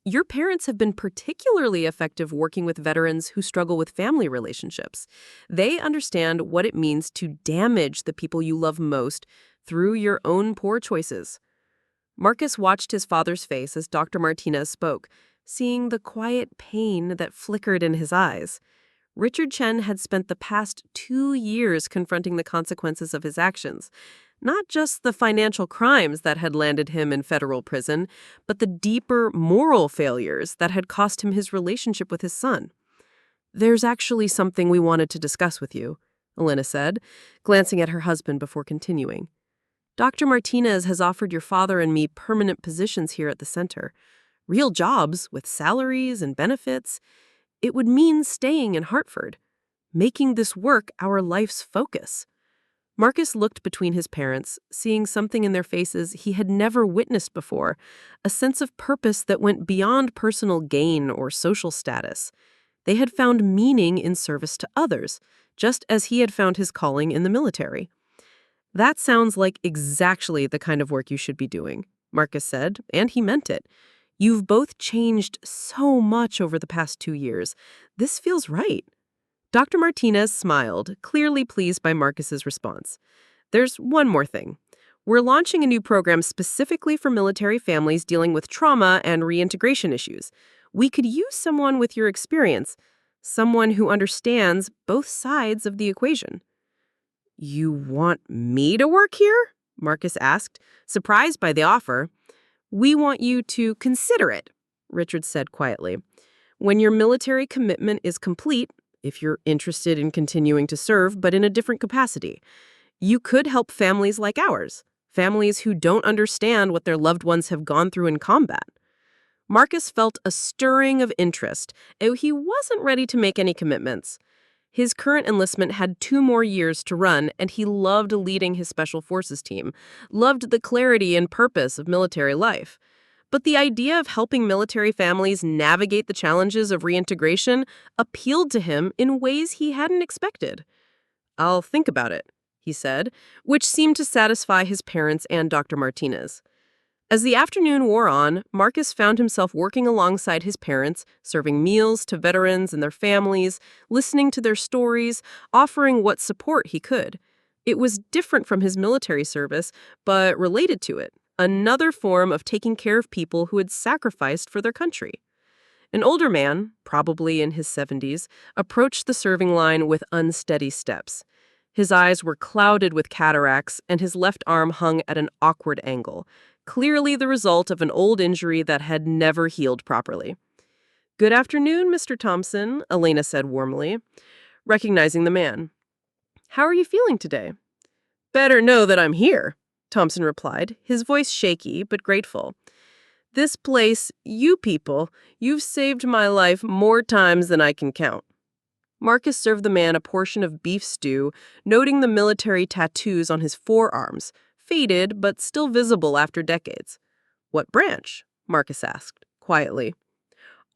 "Your parents have been particularly effective working with veterans who struggle with family relationships. They understand what it means to damage the people you love most through your own poor choices." Marcus watched his father's face as Dr. Martinez spoke, seeing the quiet pain that flickered in his eyes. Richard Chen had spent the past 2 years confronting the consequences of his actions. Not just the financial crimes that had landed him in federal prison, but the deeper moral failures that had cost him his relationship with his son. "There's actually something we wanted to discuss with you," Elena said, glancing at her husband before continuing. "Dr. Martinez has offered your father and me permanent positions here at the center. Real jobs with salaries and benefits. It would mean staying in Hartford, making this work our life's focus." Marcus looked between his parents, seeing something in their faces he had never witnessed before, a sense of purpose that went beyond personal gain or social status. They had found meaning in service to others, just as he had found his calling in the military. "That sounds like exactly the kind of work you should be doing," Marcus said, and he meant it. "You've both changed so much over the past 2 years. This feels right." Dr. Martinez smiled, clearly pleased by Marcus's response. There's one more thing. We're launching a new program specifically for military families dealing with trauma and reintegration issues. We could use someone with your experience, someone who understands both sides of the equation. You want me to work here? Marcus asked, surprised by the offer. We want you to consider it, Richard said quietly. When your military commitment is complete, if you're interested in continuing to serve but in a different capacity, you could help families like ours, families who don't understand what their loved ones have gone through in combat. Marcus felt a stirring of interest, though he wasn't ready to make any commitments. His current enlistment had 2 more years to run, and he loved leading his Special Forces team, loved the clarity and purpose of military life. But the idea of helping military families navigate the challenges of reintegration appealed to him in ways he hadn't expected. I'll think about it, he said, which seemed to satisfy his parents and Dr. Martinez. As the afternoon wore on, Marcus found himself working alongside his parents, serving meals to veterans and their families, listening to their stories, offering what support he could. It was different from his military service, but related to it, another form of taking care of people who had sacrificed for their country. An older man, probably in his 70s, approached the serving line with unsteady steps. His eyes were clouded with cataracts, and his left arm hung at an awkward angle, clearly the result of an old injury that had never healed properly. "Good afternoon, Mr. Thompson," Elena said warmly, recognizing the man. "How are you feeling today?" "Better know that I'm here," Thompson replied, his voice shaky but grateful. "This place, you people, you've saved my life more times than I can count." Marcus served the man a portion of beef stew, noting the military tattoos on his forearms, faded but still visible after decades. "What branch?" Marcus asked, quietly.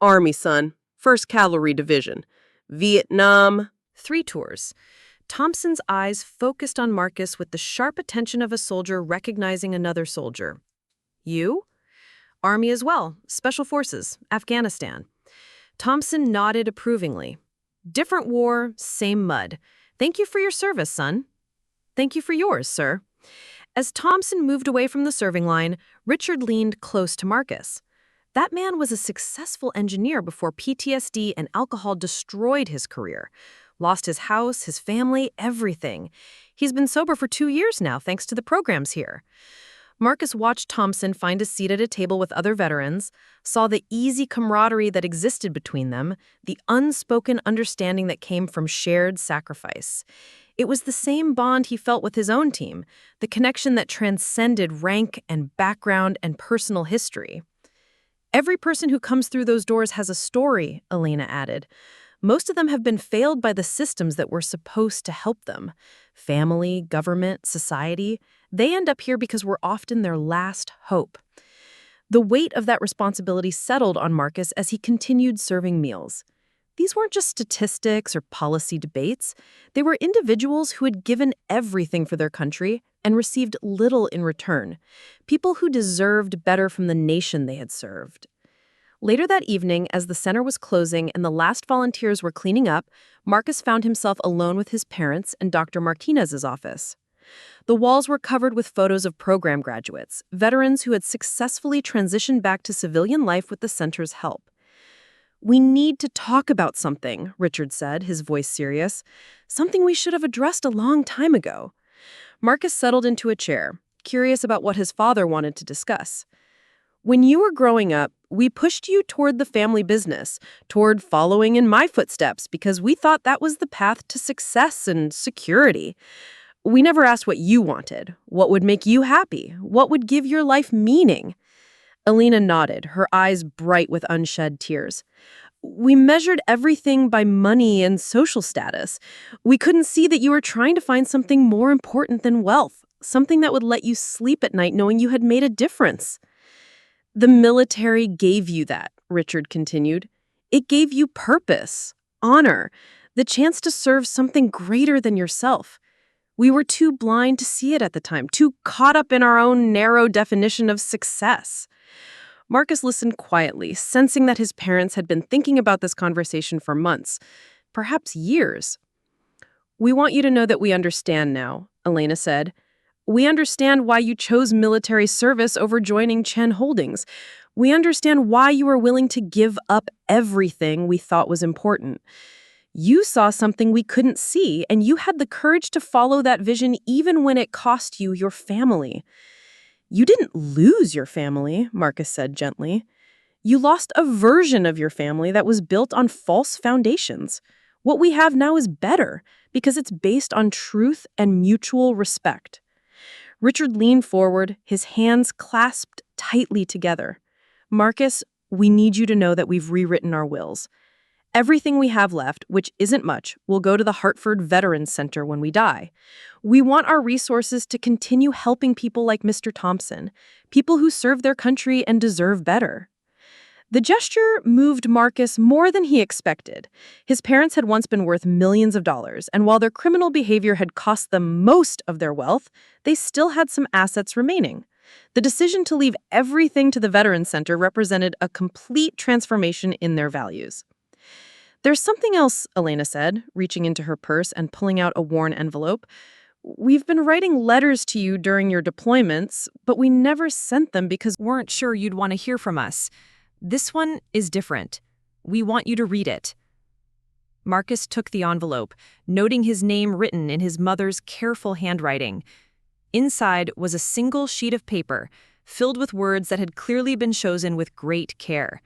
"Army, son. 1st Cavalry Division. Vietnam." 3 tours. Thompson's eyes focused on Marcus with the sharp attention of a soldier recognizing another soldier. "You?" "Army as well. Special Forces. Afghanistan." Thompson nodded approvingly. "Different war, same mud. Thank you for your service, son." "Thank you for yours, sir." As Thompson moved away from the serving line, Richard leaned close to Marcus. That man was a successful engineer before PTSD and alcohol destroyed his career. Lost his house, his family, everything. He's been sober for 2 years now, thanks to the programs here. Marcus watched Thompson find a seat at a table with other veterans, saw the easy camaraderie that existed between them, the unspoken understanding that came from shared sacrifice. It was the same bond he felt with his own team, the connection that transcended rank and background and personal history. "Every person who comes through those doors has a story," Elena added. "Most of them have been failed by the systems that were supposed to help them. Family, government, society. They end up here because we're often their last hope." The weight of that responsibility settled on Marcus as he continued serving meals. These weren't just statistics or policy debates. They were individuals who had given everything for their country and received little in return. People who deserved better from the nation they had served. Later that evening, as the center was closing and the last volunteers were cleaning up, Marcus found himself alone with his parents and Dr. Martinez's office. The walls were covered with photos of program graduates, veterans who had successfully transitioned back to civilian life with the center's help. "We need to talk about something," Richard said, his voice serious. "Something we should have addressed a long time ago." Marcus settled into a chair, curious about what his father wanted to discuss. "When you were growing up, we pushed you toward the family business, toward following in my footsteps, because we thought that was the path to success and security. We never asked what you wanted, what would make you happy, what would give your life meaning." Elena nodded, her eyes bright with unshed tears. "We measured everything by money and social status. We couldn't see that you were trying to find something more important than wealth, something that would let you sleep at night knowing you had made a difference." "The military gave you that," Richard continued. "It gave you purpose, honor, the chance to serve something greater than yourself. We were too blind to see it at the time, too caught up in our own narrow definition of success." Marcus listened quietly, sensing that his parents had been thinking about this conversation for months. perhaps years. "We want you to know that we understand now," Elena said. "We understand why you chose military service over joining Chen Holdings. We understand why you were willing to give up everything we thought was important. You saw something we couldn't see, and you had the courage to follow that vision even when it cost you your family." "You didn't lose your family," Marcus said gently. "You lost a version of your family that was built on false foundations. What we have now is better because it's based on truth and mutual respect." Richard leaned forward, his hands clasped tightly together. "Marcus, we need you to know that we've rewritten our wills. Everything we have left, which isn't much, will go to the Hartford Veterans Center when we die. We want our resources to continue helping people like Mr. Thompson, people who serve their country and deserve better." The gesture moved Marcus more than he expected. His parents had once been worth millions of dollars, and while their criminal behavior had cost them most of their wealth, they still had some assets remaining. The decision to leave everything to the Veterans Center represented a complete transformation in their values. "There's something else," Elena said, reaching into her purse and pulling out a worn envelope. "We've been writing letters to you during your deployments, but we never sent them because We weren't sure you'd want to hear from us. This one is different. We want you to read it." Marcus took the envelope, noting his name written in his mother's careful handwriting. Inside was a single sheet of paper, filled with words that had clearly been chosen with great care.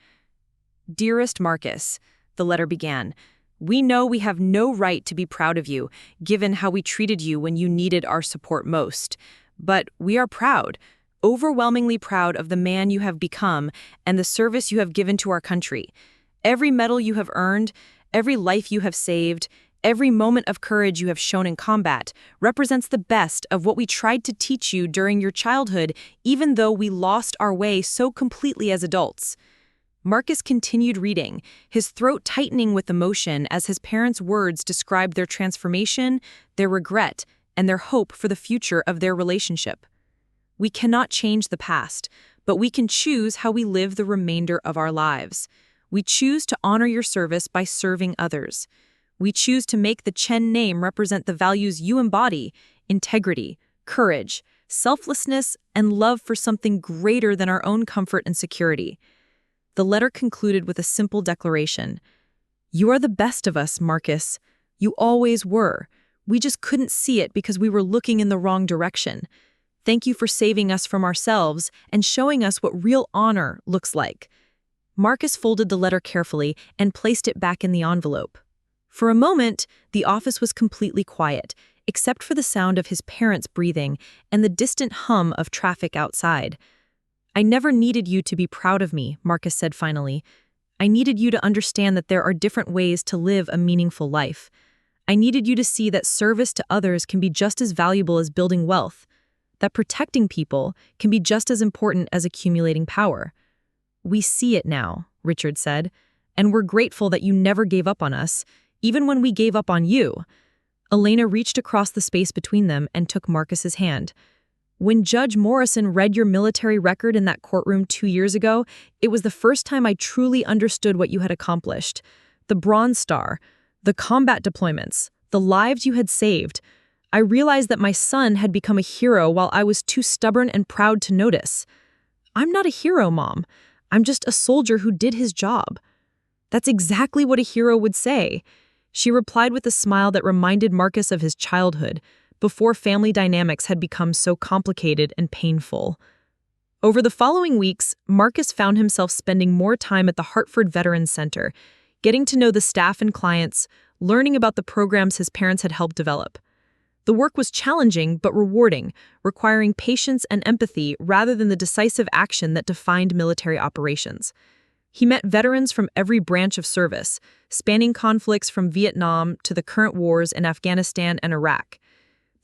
"Dearest Marcus," the letter began, "we know we have no right to be proud of you, given how we treated you when you needed our support most. But we are proud, overwhelmingly proud of the man you have become and the service you have given to our country. Every medal you have earned, every life you have saved, every moment of courage you have shown in combat represents the best of what we tried to teach you during your childhood, even though we lost our way so completely as adults." Marcus continued reading, his throat tightening with emotion as his parents' words described their transformation, their regret, and their hope for the future of their relationship. "We cannot change the past, but we can choose how we live the remainder of our lives. We choose to honor your service by serving others. We choose to make the Chen name represent the values you embody: integrity, courage, selflessness, and love for something greater than our own comfort and security." The letter concluded with a simple declaration. "You are the best of us, Marcus. You always were. We just couldn't see it because we were looking in the wrong direction. Thank you for saving us from ourselves and showing us what real honor looks like." Marcus folded the letter carefully and placed it back in the envelope. For a moment, the office was completely quiet, except for the sound of his parents breathing and the distant hum of traffic outside. "I never needed you to be proud of me," Marcus said finally. "I needed you to understand that there are different ways to live a meaningful life. I needed you to see that service to others can be just as valuable as building wealth, that protecting people can be just as important as accumulating power." "We see it now," Richard said, "and we're grateful that you never gave up on us, even when we gave up on you." Elena reached across the space between them and took Marcus's hand. "When Judge Morrison read your military record in that courtroom 2 years ago, it was the first time I truly understood what you had accomplished. The Bronze Star, the combat deployments, the lives you had saved. I realized that my son had become a hero while I was too stubborn and proud to notice. I'm not a hero, Mom. I'm just a soldier who did his job." "That's exactly what a hero would say," she replied with a smile that reminded Marcus of his childhood, before family dynamics had become so complicated and painful. Over the following weeks, Marcus found himself spending more time at the Hartford Veterans Center, getting to know the staff and clients, learning about the programs his parents had helped develop. The work was challenging but rewarding, requiring patience and empathy rather than the decisive action that defined military operations. He met veterans from every branch of service, spanning conflicts from Vietnam to the current wars in Afghanistan and Iraq.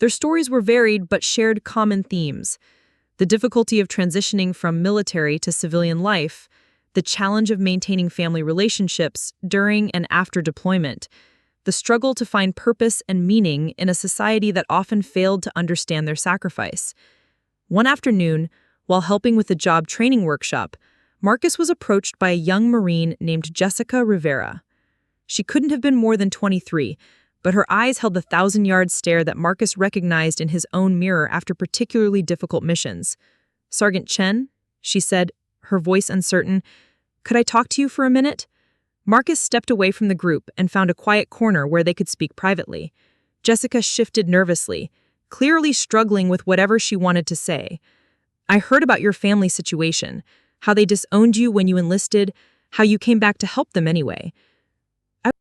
Their stories were varied but shared common themes: the difficulty of transitioning from military to civilian life, the challenge of maintaining family relationships during and after deployment, the struggle to find purpose and meaning in a society that often failed to understand their sacrifice. One afternoon, while helping with a job training workshop, Marcus was approached by a young Marine named Jessica Rivera. She couldn't have been more than 23, but her eyes held the 1,000-yard stare that Marcus recognized in his own mirror after particularly difficult missions. "Sergeant Chen," she said, her voice uncertain, "could I talk to you for a minute?" Marcus stepped away from the group and found a quiet corner where they could speak privately. Jessica shifted nervously, clearly struggling with whatever she wanted to say. "I heard about your family situation, how they disowned you when you enlisted, how you came back to help them anyway."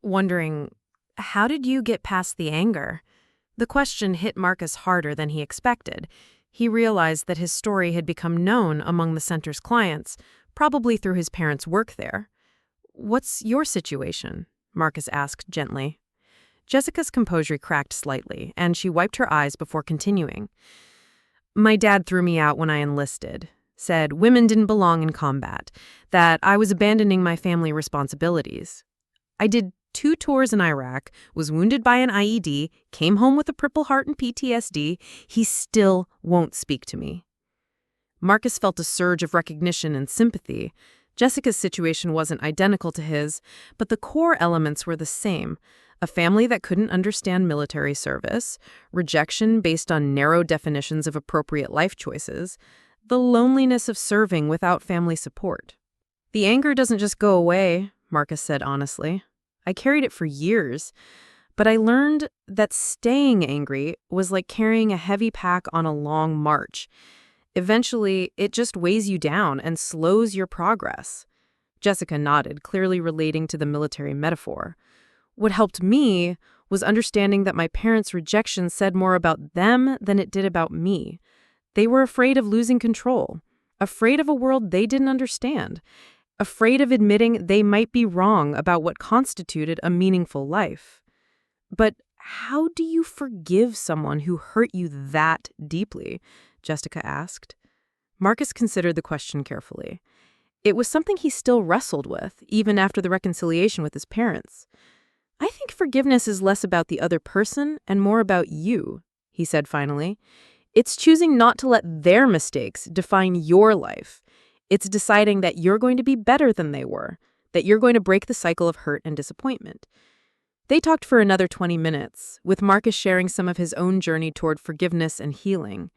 Wondering, how did you get past the anger? The question hit Marcus harder than he expected. He realized that his story had become known among the center's clients, probably through his parents' work there. "What's your situation?" Marcus asked gently. Jessica's composure cracked slightly, and she wiped her eyes before continuing. "My dad threw me out when I enlisted, said women didn't belong in combat, that I was abandoning my family responsibilities. I did 2 tours in Iraq, was wounded by an IED, came home with a Purple Heart and PTSD. He still won't speak to me." Marcus felt a surge of recognition and sympathy. Jessica's situation wasn't identical to his, but the core elements were the same. A family that couldn't understand military service, rejection based on narrow definitions of appropriate life choices, the loneliness of serving without family support. "The anger doesn't just go away," Marcus said honestly. "I carried it for years, but I learned that staying angry was like carrying a heavy pack on a long march. Eventually, it just weighs you down and slows your progress." Jessica nodded, clearly relating to the military metaphor. "What helped me was understanding that my parents' rejection said more about them than it did about me. They were afraid of losing control, afraid of a world they didn't understand, afraid of admitting they might be wrong about what constituted a meaningful life." "But how do you forgive someone who hurt you that deeply?" Jessica asked. Marcus considered the question carefully. It was something he still wrestled with, even after the reconciliation with his parents. "I think forgiveness is less about the other person and more about you," he said finally. "It's choosing not to let their mistakes define your life. It's deciding that you're going to be better than they were, that you're going to break the cycle of hurt and disappointment." They talked for another 20 minutes, with Marcus sharing some of his own journey toward forgiveness and healing.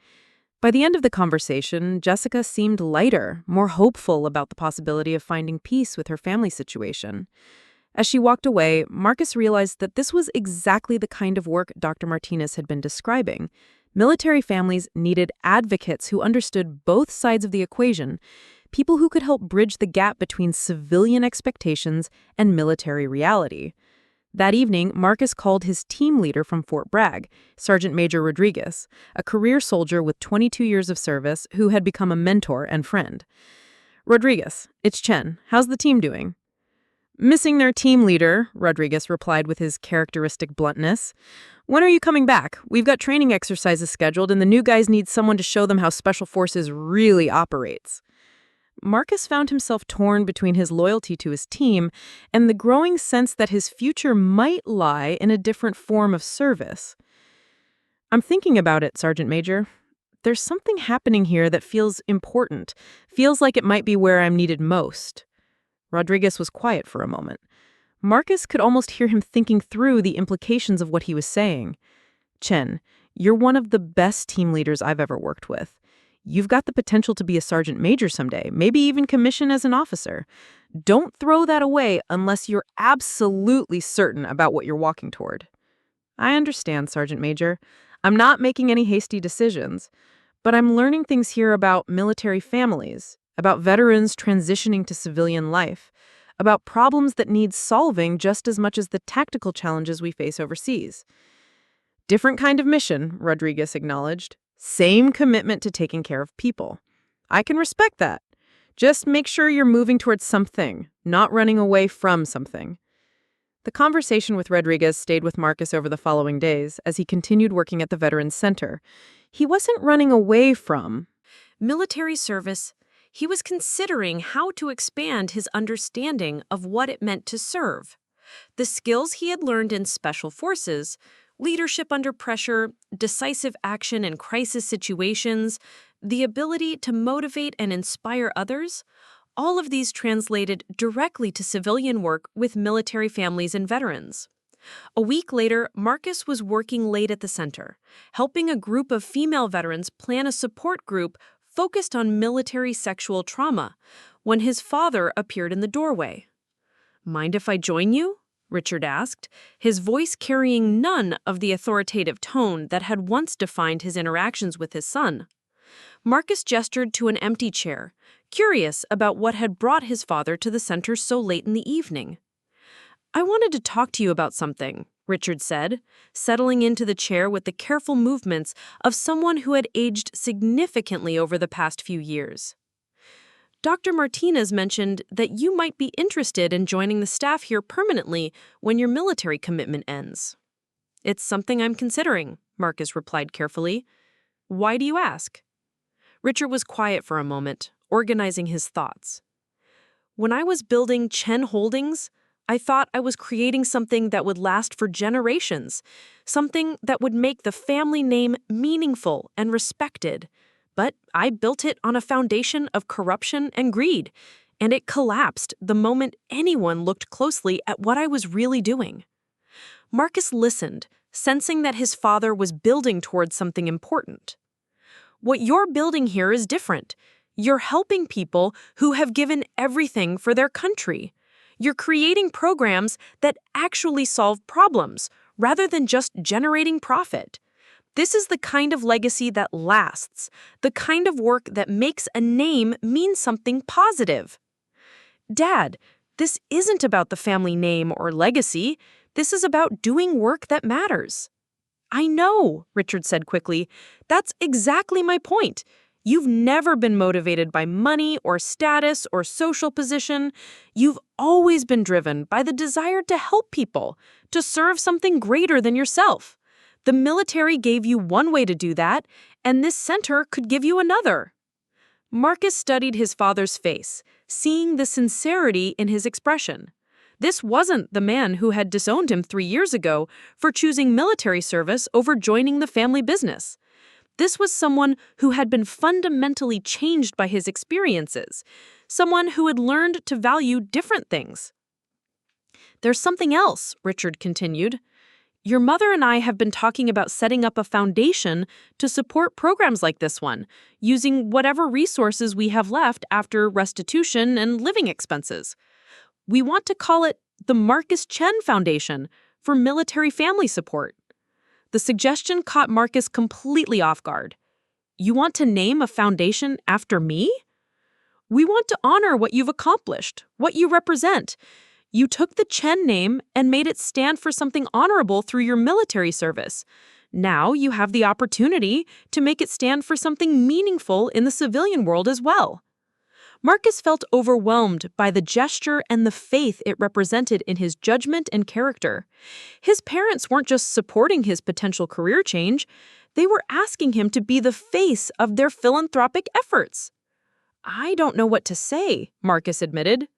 By the end of the conversation, Jessica seemed lighter, more hopeful about the possibility of finding peace with her family situation. As she walked away, Marcus realized that this was exactly the kind of work Dr. Martinez had been describing. Military families needed advocates who understood both sides of the equation, people who could help bridge the gap between civilian expectations and military reality. That evening, Marcus called his team leader from Fort Bragg, Sergeant Major Rodriguez, a career soldier with 22 years of service who had become a mentor and friend. "Rodriguez, it's Chen. How's the team doing?" "Missing their team leader," Rodriguez replied with his characteristic bluntness. "When are you coming back? We've got training exercises scheduled, and the new guys need someone to show them how Special Forces really operates." Marcus found himself torn between his loyalty to his team and the growing sense that his future might lie in a different form of service. "I'm thinking about it, Sergeant Major. There's something happening here that feels important, feels like it might be where I'm needed most." Rodriguez was quiet for a moment. Marcus could almost hear him thinking through the implications of what he was saying. "Chen, you're one of the best team leaders I've ever worked with. You've got the potential to be a sergeant major someday, maybe even commission as an officer. Don't throw that away unless you're absolutely certain about what you're walking toward." "I understand, Sergeant Major. I'm not making any hasty decisions, but I'm learning things here about military families, about veterans transitioning to civilian life, about problems that need solving just as much as the tactical challenges we face overseas." "Different kind of mission," Rodriguez acknowledged. "Same commitment to taking care of people. I can respect that. Just make sure you're moving towards something, not running away from something." The conversation with Rodriguez stayed with Marcus over the following days as he continued working at the Veterans Center. He wasn't running away from military service. He was considering how to expand his understanding of what it meant to serve. The skills he had learned in Special Forces, leadership under pressure, decisive action in crisis situations, the ability to motivate and inspire others, All of these translated directly to civilian work with military families and veterans. A week later, Marcus was working late at the center, helping a group of female veterans plan a support group focused on military sexual trauma, when his father appeared in the doorway. "Mind if I join you?" Richard asked, his voice carrying none of the authoritative tone that had once defined his interactions with his son. Marcus gestured to an empty chair, curious about what had brought his father to the center so late in the evening. "I wanted to talk to you about something," Richard said, settling into the chair with the careful movements of someone who had aged significantly over the past few years. "Dr. Martinez mentioned that you might be interested in joining the staff here permanently when your military commitment ends." "It's something I'm considering," Marcus replied carefully. "Why do you ask?" Richard was quiet for a moment, organizing his thoughts. "When I was building Chen Holdings, I thought I was creating something that would last for generations, something that would make the family name meaningful and respected. But I built it on a foundation of corruption and greed, and it collapsed the moment anyone looked closely at what I was really doing." Marcus listened, sensing that his father was building towards something important. "What you're building here is different. You're helping people who have given everything for their country. You're creating programs that actually solve problems, rather than just generating profit. This is the kind of legacy that lasts, the kind of work that makes a name mean something positive." "Dad, this isn't about the family name or legacy. This is about doing work that matters." "I know," Richard said quickly. "That's exactly my point. You've never been motivated by money or status or social position. You've always been driven by the desire to help people, to serve something greater than yourself. The military gave you one way to do that, and this center could give you another." Marcus studied his father's face, seeing the sincerity in his expression. This wasn't the man who had disowned him 3 years ago for choosing military service over joining the family business. This was someone who had been fundamentally changed by his experiences, someone who had learned to value different things. "There's something else," Richard continued. "Your mother and I have been talking about setting up a foundation to support programs like this one, using whatever resources we have left after restitution and living expenses. We want to call it the Marcus Chen Foundation for Military Family Support." The suggestion caught Marcus completely off guard. "You want to name a foundation after me?" "We want to honor what you've accomplished, what you represent. You took the Chen name and made it stand for something honorable through your military service. Now you have the opportunity to make it stand for something meaningful in the civilian world as well." Marcus felt overwhelmed by the gesture and the faith it represented in his judgment and character. His parents weren't just supporting his potential career change, they were asking him to be the face of their philanthropic efforts. "I don't know what to say," Marcus admitted.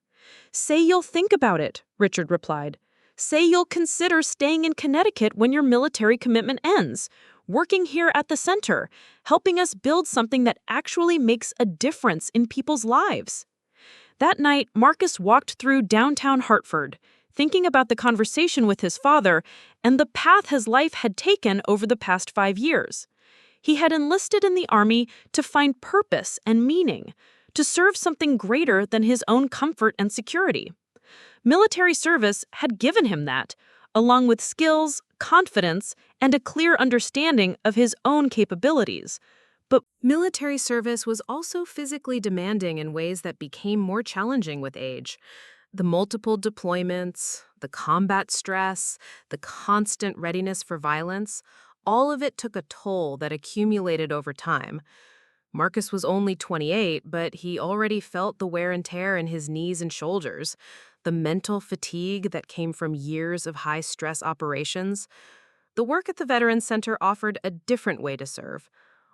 "Say you'll think about it," Richard replied. "Say you'll consider staying in Connecticut when your military commitment ends, working here at the center, helping us build something that actually makes a difference in people's lives." That night, Marcus walked through downtown Hartford, thinking about the conversation with his father and the path his life had taken over the past 5 years. He had enlisted in the army to find purpose and meaning, to serve something greater than his own comfort and security. Military service had given him that, along with skills, confidence, and a clear understanding of his own capabilities. But military service was also physically demanding in ways that became more challenging with age. The multiple deployments, the combat stress, the constant readiness for violence, all of it took a toll that accumulated over time. Marcus was only 28, but he already felt the wear and tear in his knees and shoulders, the mental fatigue that came from years of high-stress operations. The work at the Veterans Center offered a different way to serve,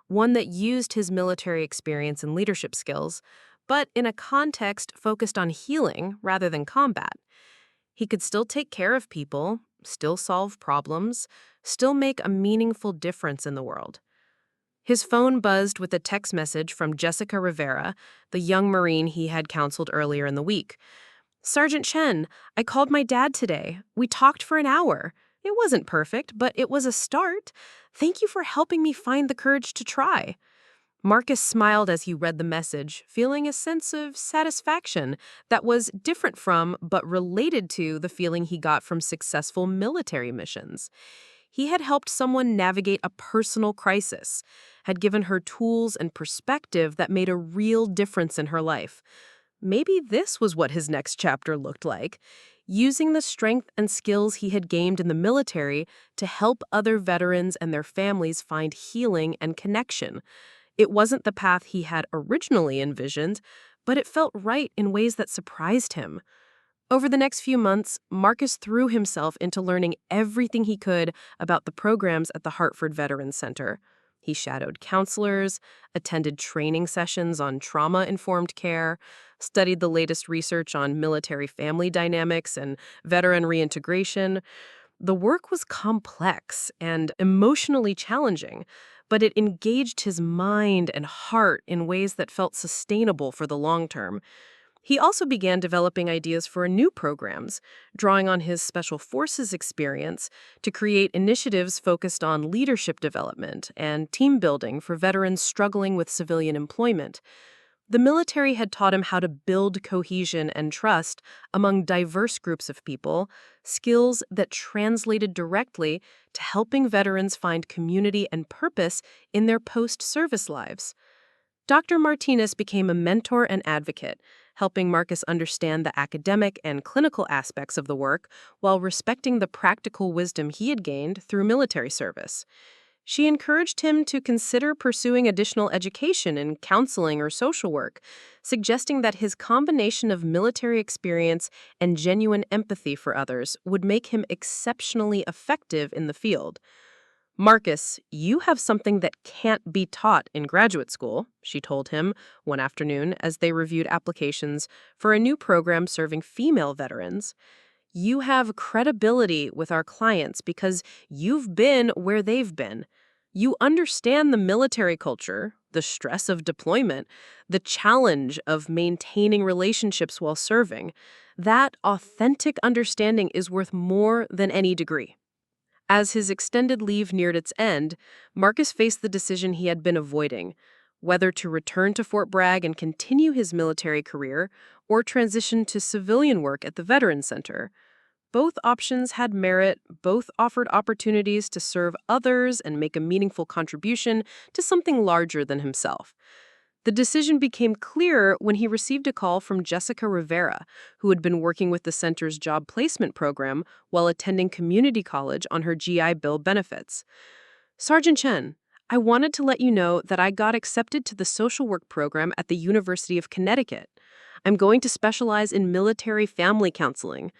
one that used his military experience and leadership skills, but in a context focused on healing rather than combat. He could still take care of people, still solve problems, still make a meaningful difference in the world. His phone buzzed with a text message from Jessica Rivera, the young Marine he had counseled earlier in the week. "Sergeant Chen, I called my dad today. We talked for an hour. It wasn't perfect, but it was a start. Thank you for helping me find the courage to try." Marcus smiled as he read the message, feeling a sense of satisfaction that was different from, but related to, the feeling he got from successful military missions. He had helped someone navigate a personal crisis, had given her tools and perspective that made a real difference in her life. Maybe this was what his next chapter looked like, using the strength and skills he had gained in the military to help other veterans and their families find healing and connection. It wasn't the path he had originally envisioned, but it felt right in ways that surprised him. Over the next few months, Marcus threw himself into learning everything he could about the programs at the Hartford Veterans Center. He shadowed counselors, attended training sessions on trauma-informed care, studied the latest research on military family dynamics and veteran reintegration. The work was complex and emotionally challenging, but it engaged his mind and heart in ways that felt sustainable for the long term. He also began developing ideas for new programs, drawing on his Special Forces experience to create initiatives focused on leadership development and team building for veterans struggling with civilian employment. The military had taught him how to build cohesion and trust among diverse groups of people, skills that translated directly to helping veterans find community and purpose in their post-service lives. Dr. Martinez became a mentor and advocate, helping Marcus understand the academic and clinical aspects of the work while respecting the practical wisdom he had gained through military service. She encouraged him to consider pursuing additional education in counseling or social work, suggesting that his combination of military experience and genuine empathy for others would make him exceptionally effective in the field. "Marcus, you have something that can't be taught in graduate school," she told him one afternoon as they reviewed applications for a new program serving female veterans. "You have credibility with our clients because you've been where they've been. You understand the military culture, the stress of deployment, the challenge of maintaining relationships while serving. That authentic understanding is worth more than any degree." As his extended leave neared its end, Marcus faced the decision he had been avoiding, whether to return to Fort Bragg and continue his military career or transition to civilian work at the Veterans Center. Both options had merit, both offered opportunities to serve others and make a meaningful contribution to something larger than himself. The decision became clear when he received a call from Jessica Rivera, who had been working with the center's job placement program while attending community college on her GI Bill benefits. "Sergeant Chen, I wanted to let you know that I got accepted to the social work program at the University of Connecticut. I'm going to specialize in military family counseling.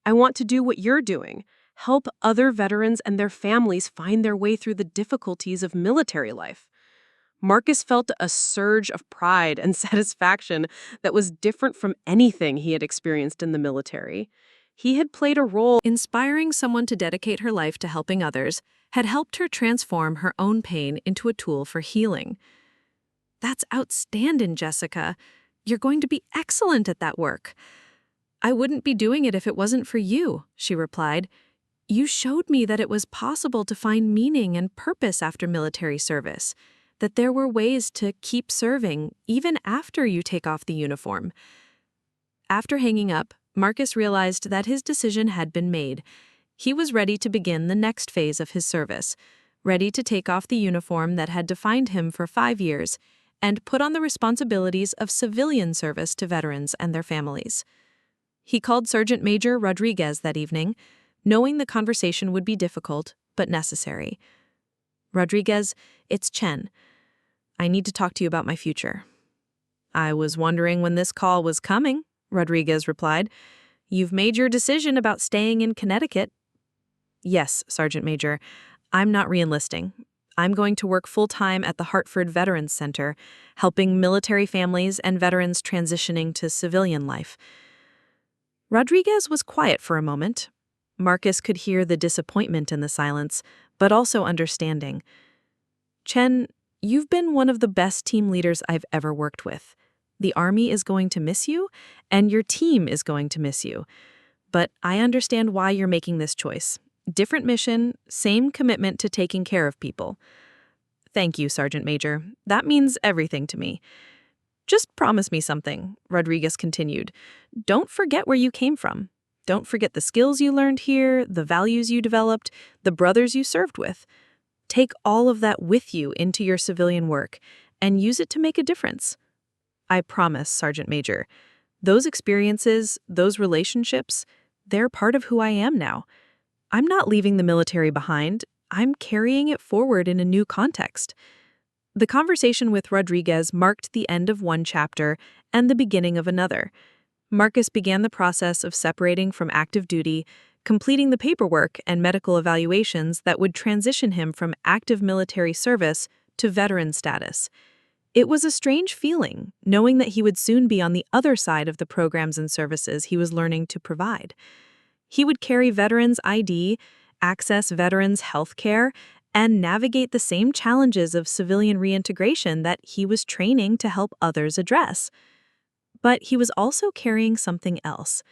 I want to do what you're doing, help other veterans and their families find their way through the difficulties of military life." Marcus felt a surge of pride and satisfaction that was different from anything he had experienced in the military. He had played a role inspiring someone to dedicate her life to helping others, had helped her transform her own pain into a tool for healing. "That's outstanding, Jessica. You're going to be excellent at that work." "I wouldn't be doing it if it wasn't for you," she replied. "You showed me that it was possible to find meaning and purpose after military service, that there were ways to keep serving even after you take off the uniform." After hanging up, Marcus realized that his decision had been made. He was ready to begin the next phase of his service, ready to take off the uniform that had defined him for 5 years and put on the responsibilities of civilian service to veterans and their families. He called Sergeant Major Rodriguez that evening, knowing the conversation would be difficult but necessary. "Rodriguez, it's Chen. I need to talk to you about my future." "I was wondering when this call was coming," Rodriguez replied. "You've made your decision about staying in Connecticut." "Yes, Sergeant Major. I'm not re-enlisting. I'm going to work full-time at the Hartford Veterans Center, helping military families and veterans transitioning to civilian life." Rodriguez was quiet for a moment. Marcus could hear the disappointment in the silence, but also understanding. "Chen, You've been one of the best team leaders I've ever worked with. The Army is going to miss you, and your team is going to miss you. But I understand why you're making this choice. Different mission, same commitment to taking care of people. Thank you, Sergeant Major. That means everything to me. Just promise me something, Rodriguez continued. Don't forget where you came from. Don't forget the skills you learned here, the values you developed, the brothers you served with. Take all of that with you into your civilian work and use it to make a difference. I promise, Sergeant Major. Those experiences, those relationships, they're part of who I am now. I'm not leaving the military behind. I'm carrying it forward in a new context. The conversation with Rodriguez marked the end of one chapter and the beginning of another. Marcus began the process of separating from active duty, completing the paperwork and medical evaluations that would transition him from active military service to veteran status. It was a strange feeling, knowing that he would soon be on the other side of the programs and services he was learning to provide. He would carry veterans' ID, access veterans' health care, and navigate the same challenges of civilian reintegration that he was training to help others address. But he was also carrying something else: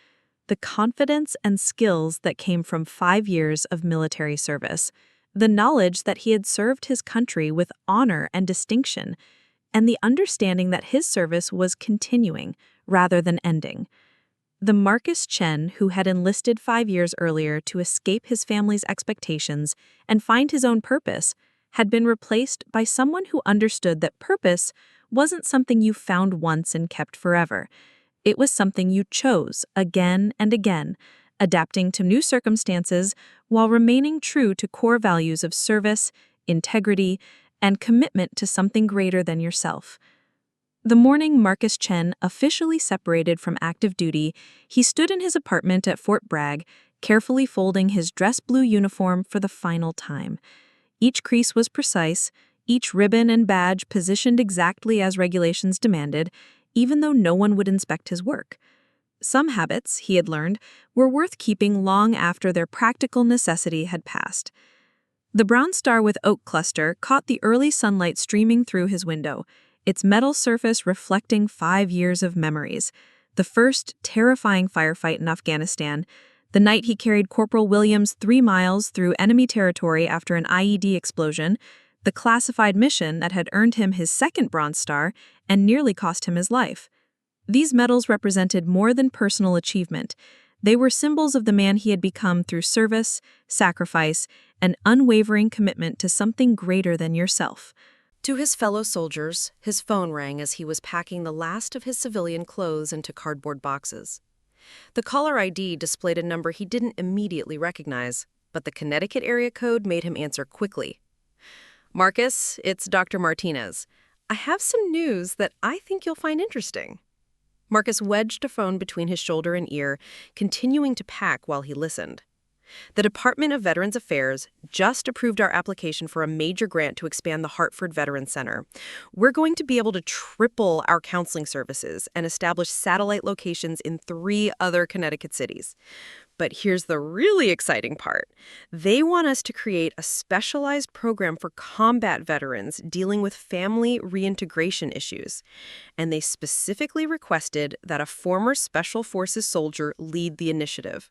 the confidence and skills that came from 5 years of military service, the knowledge that he had served his country with honor and distinction, and the understanding that his service was continuing rather than ending. The Marcus Chen, who had enlisted 5 years earlier to escape his family's expectations and find his own purpose, had been replaced by someone who understood that purpose wasn't something you found once and kept forever. It was something you chose again and again, adapting to new circumstances while remaining true to core values of service, integrity, and commitment to something greater than yourself. The morning Marcus Chen officially separated from active duty, he stood in his apartment at Fort Bragg, carefully folding his dress blue uniform for the final time. Each crease was precise, each ribbon and badge positioned exactly as regulations demanded, even though no one would inspect his work. Some habits, he had learned, were worth keeping long after their practical necessity had passed. The brown star with oak cluster caught the early sunlight streaming through his window, its metal surface reflecting 5 years of memories. The first terrifying firefight in Afghanistan, the night he carried Corporal Williams 3 miles through enemy territory after an IED explosion, the classified mission that had earned him his second Bronze Star and nearly cost him his life. These medals represented more than personal achievement. They were symbols of the man he had become through service, sacrifice, and unwavering commitment to something greater than yourself. To his fellow soldiers, his phone rang as he was packing the last of his civilian clothes into cardboard boxes. The caller ID displayed a number he didn't immediately recognize, but the Connecticut area code made him answer quickly. "Marcus, it's Dr. Martinez. I have some news that I think you'll find interesting." Marcus wedged a phone between his shoulder and ear, continuing to pack while he listened. "The Department of Veterans Affairs just approved our application for a major grant to expand the Hartford Veterans Center. We're going to be able to triple our counseling services and establish satellite locations in 3 other Connecticut cities. But here's the really exciting part. They want us to create a specialized program for combat veterans dealing with family reintegration issues. And they specifically requested that a former Special Forces soldier lead the initiative."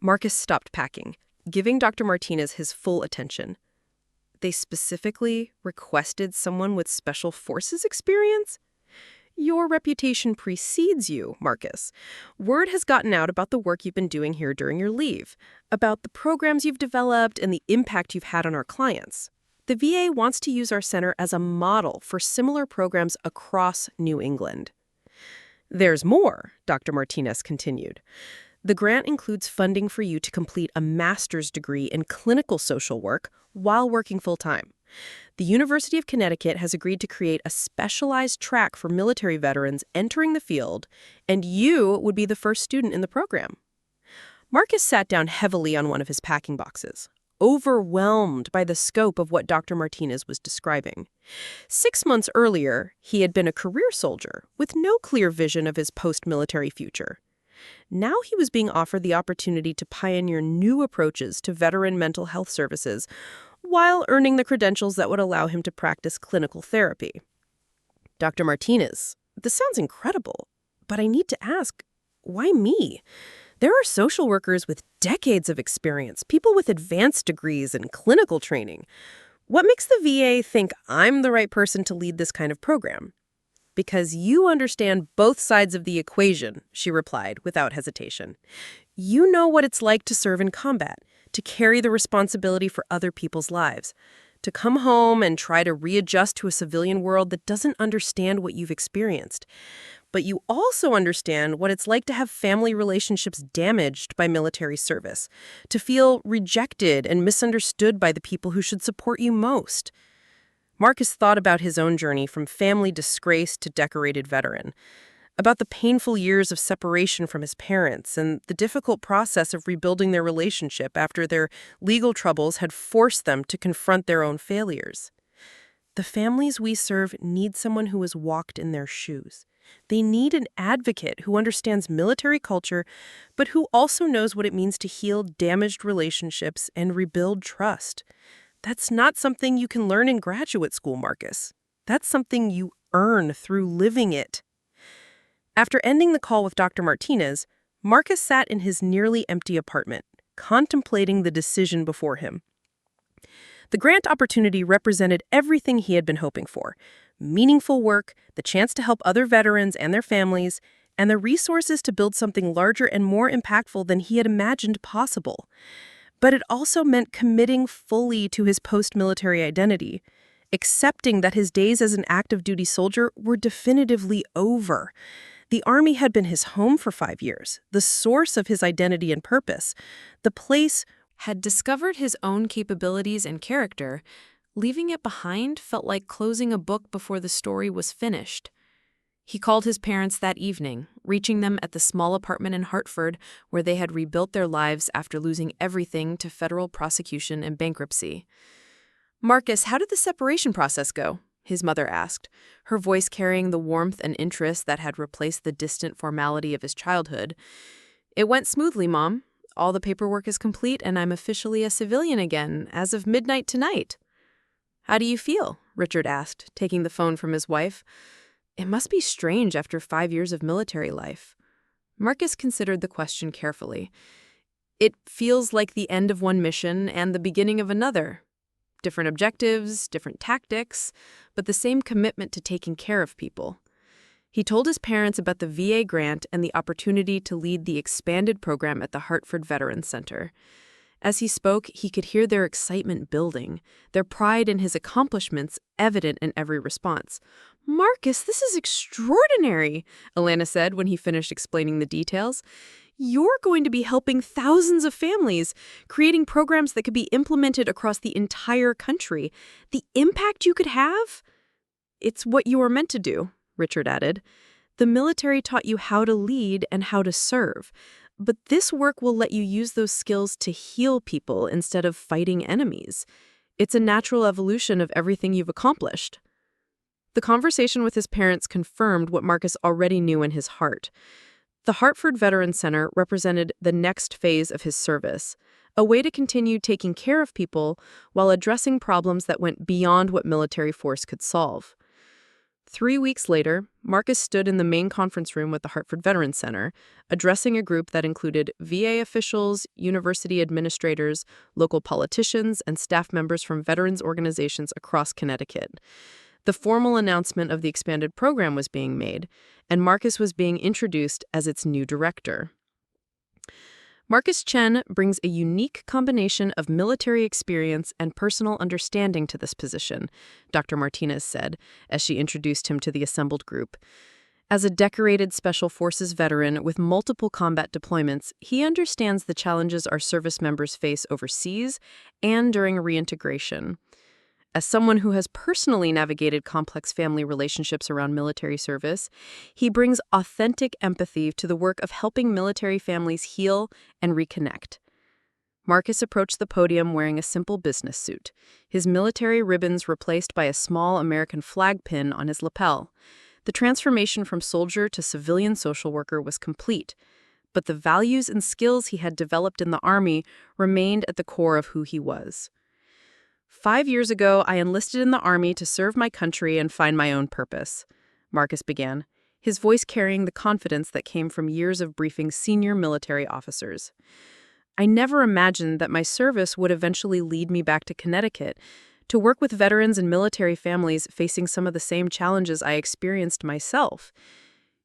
Marcus stopped packing, giving Dr. Martinez his full attention. "They specifically requested someone with Special Forces experience? Your reputation precedes you, Marcus. Word has gotten out about the work you've been doing here during your leave, about the programs you've developed and the impact you've had on our clients. The VA wants to use our center as a model for similar programs across New England." "There's more," Dr. Martinez continued. "The grant includes funding for you to complete a master's degree in clinical social work while working full-time. The University of Connecticut has agreed to create a specialized track for military veterans entering the field, and you would be the first student in the program." Marcus sat down heavily on one of his packing boxes, overwhelmed by the scope of what Dr. Martinez was describing. 6 months earlier, he had been a career soldier with no clear vision of his post-military future. Now he was being offered the opportunity to pioneer new approaches to veteran mental health services while earning the credentials that would allow him to practice clinical therapy. Dr. Martinez, this sounds incredible, but I need to ask, why me? There are social workers with decades of experience, people with advanced degrees and clinical training. What makes the VA think I'm the right person to lead this kind of program? Because you understand both sides of the equation, she replied without hesitation. You know what it's like to serve in combat, to carry the responsibility for other people's lives, to come home and try to readjust to a civilian world that doesn't understand what you've experienced. But you also understand what it's like to have family relationships damaged by military service, to feel rejected and misunderstood by the people who should support you most. Marcus thought about his own journey from family disgrace to decorated veteran, about the painful years of separation from his parents and the difficult process of rebuilding their relationship after their legal troubles had forced them to confront their own failures. The families we serve need someone who has walked in their shoes. They need an advocate who understands military culture, but who also knows what it means to heal damaged relationships and rebuild trust. That's not something you can learn in graduate school, Marcus. That's something you earn through living it. After ending the call with Dr. Martinez, Marcus sat in his nearly empty apartment, contemplating the decision before him. The grant opportunity represented everything he had been hoping for: meaningful work, the chance to help other veterans and their families, and the resources to build something larger and more impactful than he had imagined possible. But it also meant committing fully to his post-military identity, accepting that his days as an active duty soldier were definitively over. The Army had been his home for 5 years, the source of his identity and purpose, the place Had discovered his own capabilities and character. Leaving it behind felt like closing a book before the story was finished. He called his parents that evening, reaching them at the small apartment in Hartford where they had rebuilt their lives after losing everything to federal prosecution and bankruptcy. "Marcus, how did the separation process go?" his mother asked, her voice carrying the warmth and interest that had replaced the distant formality of his childhood. "It went smoothly, Mom. All the paperwork is complete and I'm officially a civilian again as of midnight tonight." "How do you feel?" Richard asked, taking the phone from his wife. "It must be strange after 5 years of military life." Marcus considered the question carefully. "It feels like the end of one mission and the beginning of another. Different objectives, different tactics, but the same commitment to taking care of people." He told his parents about the VA grant and the opportunity to lead the expanded program at the Hartford Veterans Center. As he spoke, he could hear their excitement building, their pride in his accomplishments evident in every response. "Marcus, this is extraordinary," Elena said when he finished explaining the details. "You're going to be helping thousands of families, creating programs that could be implemented across the entire country. The impact you could have? It's what you were meant to do," Richard added. "The military taught you how to lead and how to serve, but this work will let you use those skills to heal people instead of fighting enemies. It's a natural evolution of everything you've accomplished." The conversation with his parents confirmed what Marcus already knew in his heart. The Hartford Veterans Center represented the next phase of his service, a way to continue taking care of people while addressing problems that went beyond what military force could solve. 3 weeks later, Marcus stood in the main conference room with the Hartford Veterans Center, addressing a group that included VA officials, university administrators, local politicians, and staff members from veterans organizations across Connecticut. The formal announcement of the expanded program was being made, and Marcus was being introduced as its new director. Marcus Chen brings a unique combination of military experience and personal understanding to this position, Dr. Martinez said, as she introduced him to the assembled group. As a decorated Special Forces veteran with multiple combat deployments, he understands the challenges our service members face overseas and during reintegration. As someone who has personally navigated complex family relationships around military service, he brings authentic empathy to the work of helping military families heal and reconnect. Marcus approached the podium wearing a simple business suit, his military ribbons replaced by a small American flag pin on his lapel. The transformation from soldier to civilian social worker was complete, but the values and skills he had developed in the Army remained at the core of who he was. 5 years ago, I enlisted in the Army to serve my country and find my own purpose, Marcus began, his voice carrying the confidence that came from years of briefing senior military officers. I never imagined that my service would eventually lead me back to Connecticut to work with veterans and military families facing some of the same challenges I experienced myself.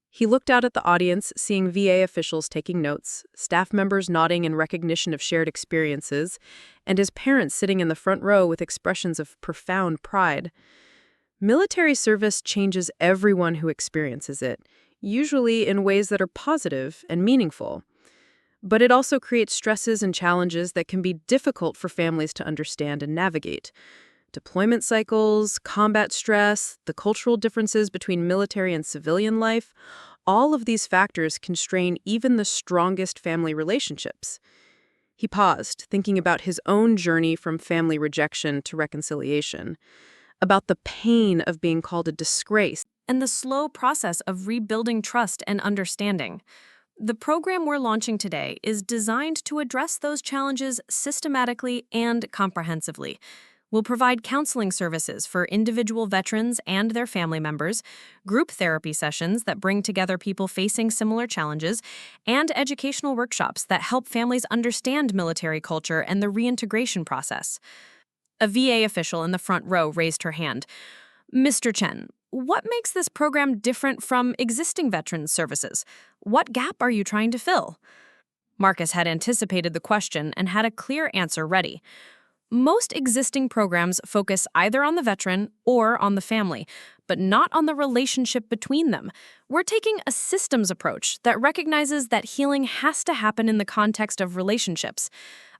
He looked out at the audience, seeing VA officials taking notes, staff members nodding in recognition of shared experiences, and his parents sitting in the front row with expressions of profound pride. Military service changes everyone who experiences it, usually in ways that are positive and meaningful. But it also creates stresses and challenges that can be difficult for families to understand and navigate. Deployment cycles, combat stress, the cultural differences between military and civilian life, all of these factors can strain even the strongest family relationships. He paused, thinking about his own journey from family rejection to reconciliation, about the pain of being called a disgrace, and the slow process of rebuilding trust and understanding. The program we're launching today is designed to address those challenges systematically and comprehensively. We'll provide counseling services for individual veterans and their family members, group therapy sessions that bring together people facing similar challenges, and educational workshops that help families understand military culture and the reintegration process. A VA official in the front row raised her hand. Mr. Chen, what makes this program different from existing veterans services? What gap are you trying to fill? Marcus had anticipated the question and had a clear answer ready. Most existing programs focus either on the veteran or on the family, but not on the relationship between them. We're taking a systems approach that recognizes that healing has to happen in the context of relationships.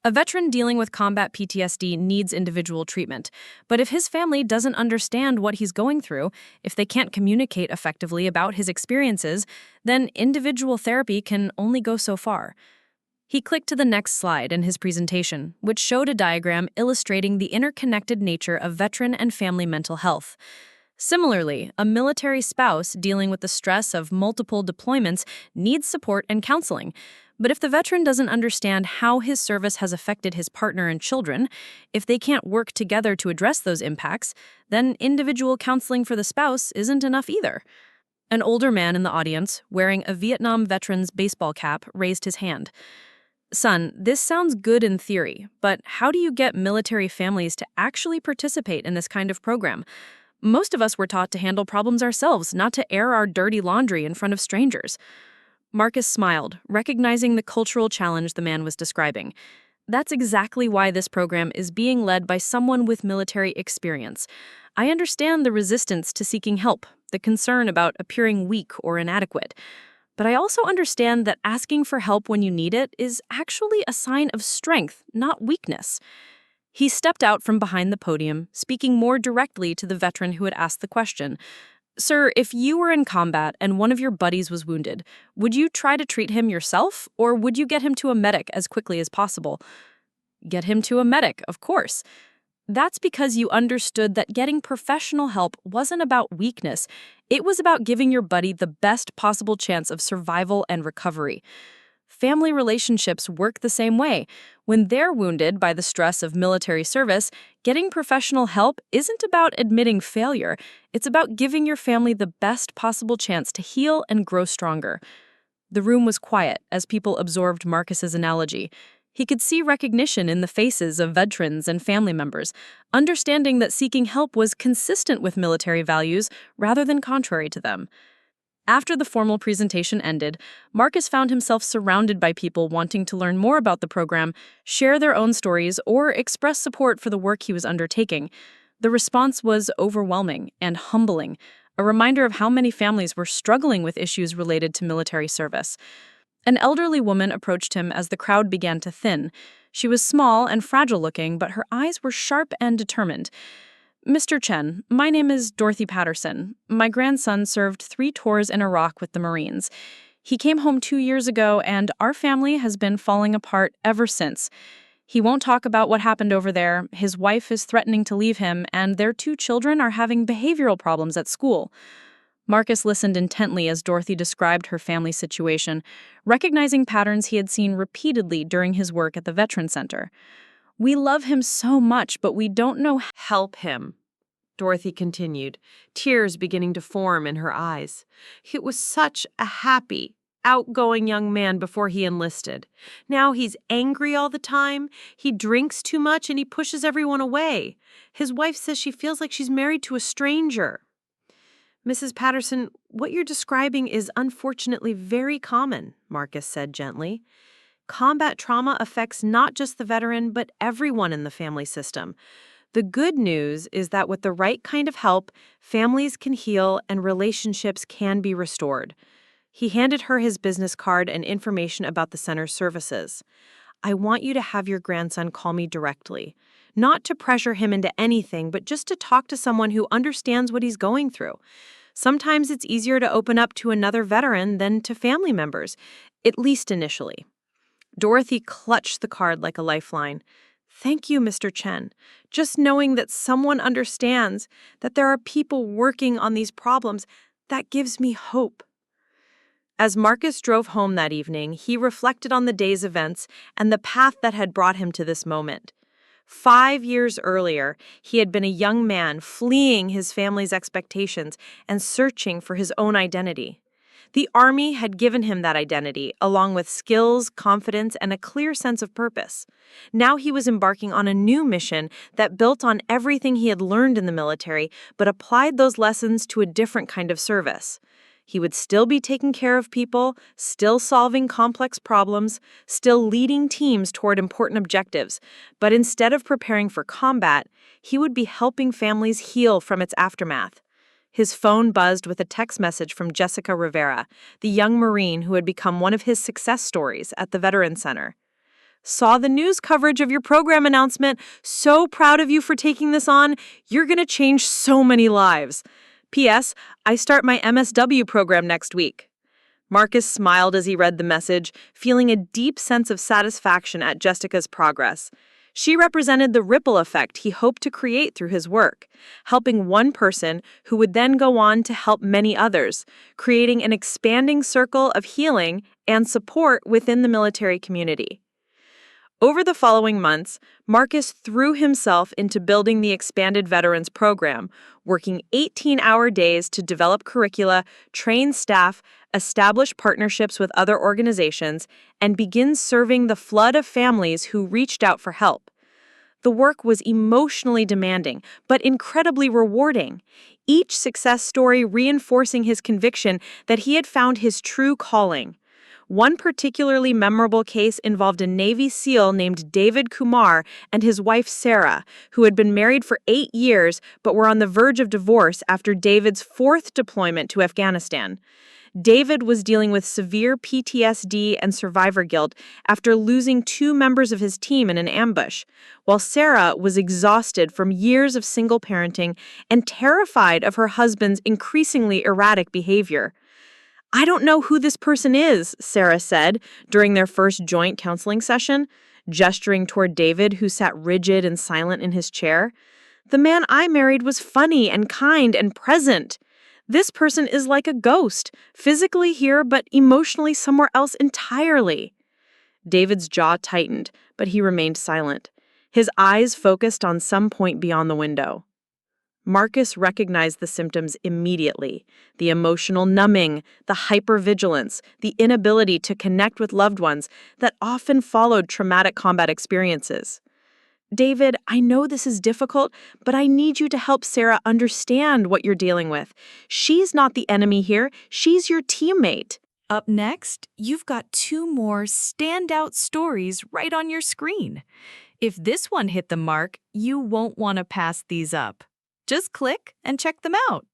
A veteran dealing with combat PTSD needs individual treatment, but if his family doesn't understand what he's going through, if they can't communicate effectively about his experiences, then individual therapy can only go so far. He clicked to the next slide in his presentation, which showed a diagram illustrating the interconnected nature of veteran and family mental health. Similarly, a military spouse dealing with the stress of multiple deployments needs support and counseling. But if the veteran doesn't understand how his service has affected his partner and children, if they can't work together to address those impacts, then individual counseling for the spouse isn't enough either. An older man in the audience, wearing a Vietnam veteran's baseball cap, raised his hand. Son, this sounds good in theory, but how do you get military families to actually participate in this kind of program? Most of us were taught to handle problems ourselves, not to air our dirty laundry in front of strangers. Marcus smiled, recognizing the cultural challenge the man was describing. That's exactly why this program is being led by someone with military experience. I understand the resistance to seeking help, the concern about appearing weak or inadequate. But I also understand that asking for help when you need it is actually a sign of strength, not weakness. He stepped out from behind the podium, speaking more directly to the veteran who had asked the question. Sir, if you were in combat and one of your buddies was wounded, would you try to treat him yourself, or would you get him to a medic as quickly as possible? Get him to a medic, of course. That's because you understood that getting professional help wasn't about weakness. It was about giving your buddy the best possible chance of survival and recovery. Family relationships work the same way. When they're wounded by the stress of military service, getting professional help isn't about admitting failure. It's about giving your family the best possible chance to heal and grow stronger. The room was quiet as people absorbed Marcus's analogy. He could see recognition in the faces of veterans and family members, understanding that seeking help was consistent with military values rather than contrary to them. After the formal presentation ended, Marcus found himself surrounded by people wanting to learn more about the program, share their own stories, or express support for the work he was undertaking. The response was overwhelming and humbling, a reminder of how many families were struggling with issues related to military service. An elderly woman approached him as the crowd began to thin. She was small and fragile-looking, but her eyes were sharp and determined. Mr. Chen, my name is Dorothy Patterson. My grandson served 3 tours in Iraq with the Marines. He came home 2 years ago, and our family has been falling apart ever since. He won't talk about what happened over there. His wife is threatening to leave him, and their 2 children are having behavioral problems at school. Marcus listened intently as Dorothy described her family situation, recognizing patterns he had seen repeatedly during his work at the Veteran Center. We love him so much, but we don't know how. Help him, Dorothy continued, tears beginning to form in her eyes. He was such a happy, outgoing young man before he enlisted. Now he's angry all the time, he drinks too much, and he pushes everyone away. His wife says she feels like she's married to a stranger. Mrs. Patterson, what you're describing is unfortunately very common, Marcus said gently. Combat trauma affects not just the veteran, but everyone in the family system. The good news is that with the right kind of help, families can heal and relationships can be restored. He handed her his business card and information about the center's services. I want you to have your grandson call me directly. Not to pressure him into anything, but just to talk to someone who understands what he's going through. Sometimes it's easier to open up to another veteran than to family members, at least initially. Dorothy clutched the card like a lifeline. Thank you, Mr. Chen. Just knowing that someone understands, that there are people working on these problems, that gives me hope. As Marcus drove home that evening, he reflected on the day's events and the path that had brought him to this moment. 5 years earlier, he had been a young man fleeing his family's expectations and searching for his own identity. The Army had given him that identity, along with skills, confidence, and a clear sense of purpose. Now he was embarking on a new mission that built on everything he had learned in the military, but applied those lessons to a different kind of service. He would still be taking care of people, still solving complex problems, still leading teams toward important objectives, but instead of preparing for combat, he would be helping families heal from its aftermath. His phone buzzed with a text message from Jessica Rivera, the young Marine who had become one of his success stories at the Veterans Center. Saw the news coverage of your program announcement. So proud of you for taking this on. You're going to change so many lives. P.S. I start my MSW program next week. Marcus smiled as he read the message, feeling a deep sense of satisfaction at Jessica's progress. She represented the ripple effect he hoped to create through his work, helping one person who would then go on to help many others, creating an expanding circle of healing and support within the military community. Over the following months, Marcus threw himself into building the expanded veterans program, working 18-hour days to develop curricula, train staff, establish partnerships with other organizations, and begin serving the flood of families who reached out for help. The work was emotionally demanding, but incredibly rewarding, each success story reinforcing his conviction that he had found his true calling. One particularly memorable case involved a Navy SEAL named David Kumar and his wife Sarah, who had been married for 8 years but were on the verge of divorce after David's 4th deployment to Afghanistan. David was dealing with severe PTSD and survivor guilt after losing 2 members of his team in an ambush, while Sarah was exhausted from years of single parenting and terrified of her husband's increasingly erratic behavior. I don't know who this person is, Sarah said during their first joint counseling session, gesturing toward David, who sat rigid and silent in his chair. The man I married was funny and kind and present. This person is like a ghost, physically here but emotionally somewhere else entirely. David's jaw tightened, but he remained silent. His eyes focused on some point beyond the window. Marcus recognized the symptoms immediately: the emotional numbing, the hypervigilance, the inability to connect with loved ones that often followed traumatic combat experiences. David, I know this is difficult, but I need you to help Sarah understand what you're dealing with. She's not the enemy here. She's your teammate. Up next, you've got 2 more standout stories right on your screen. If this one hit the mark, you won't want to pass these up. Just click and check them out.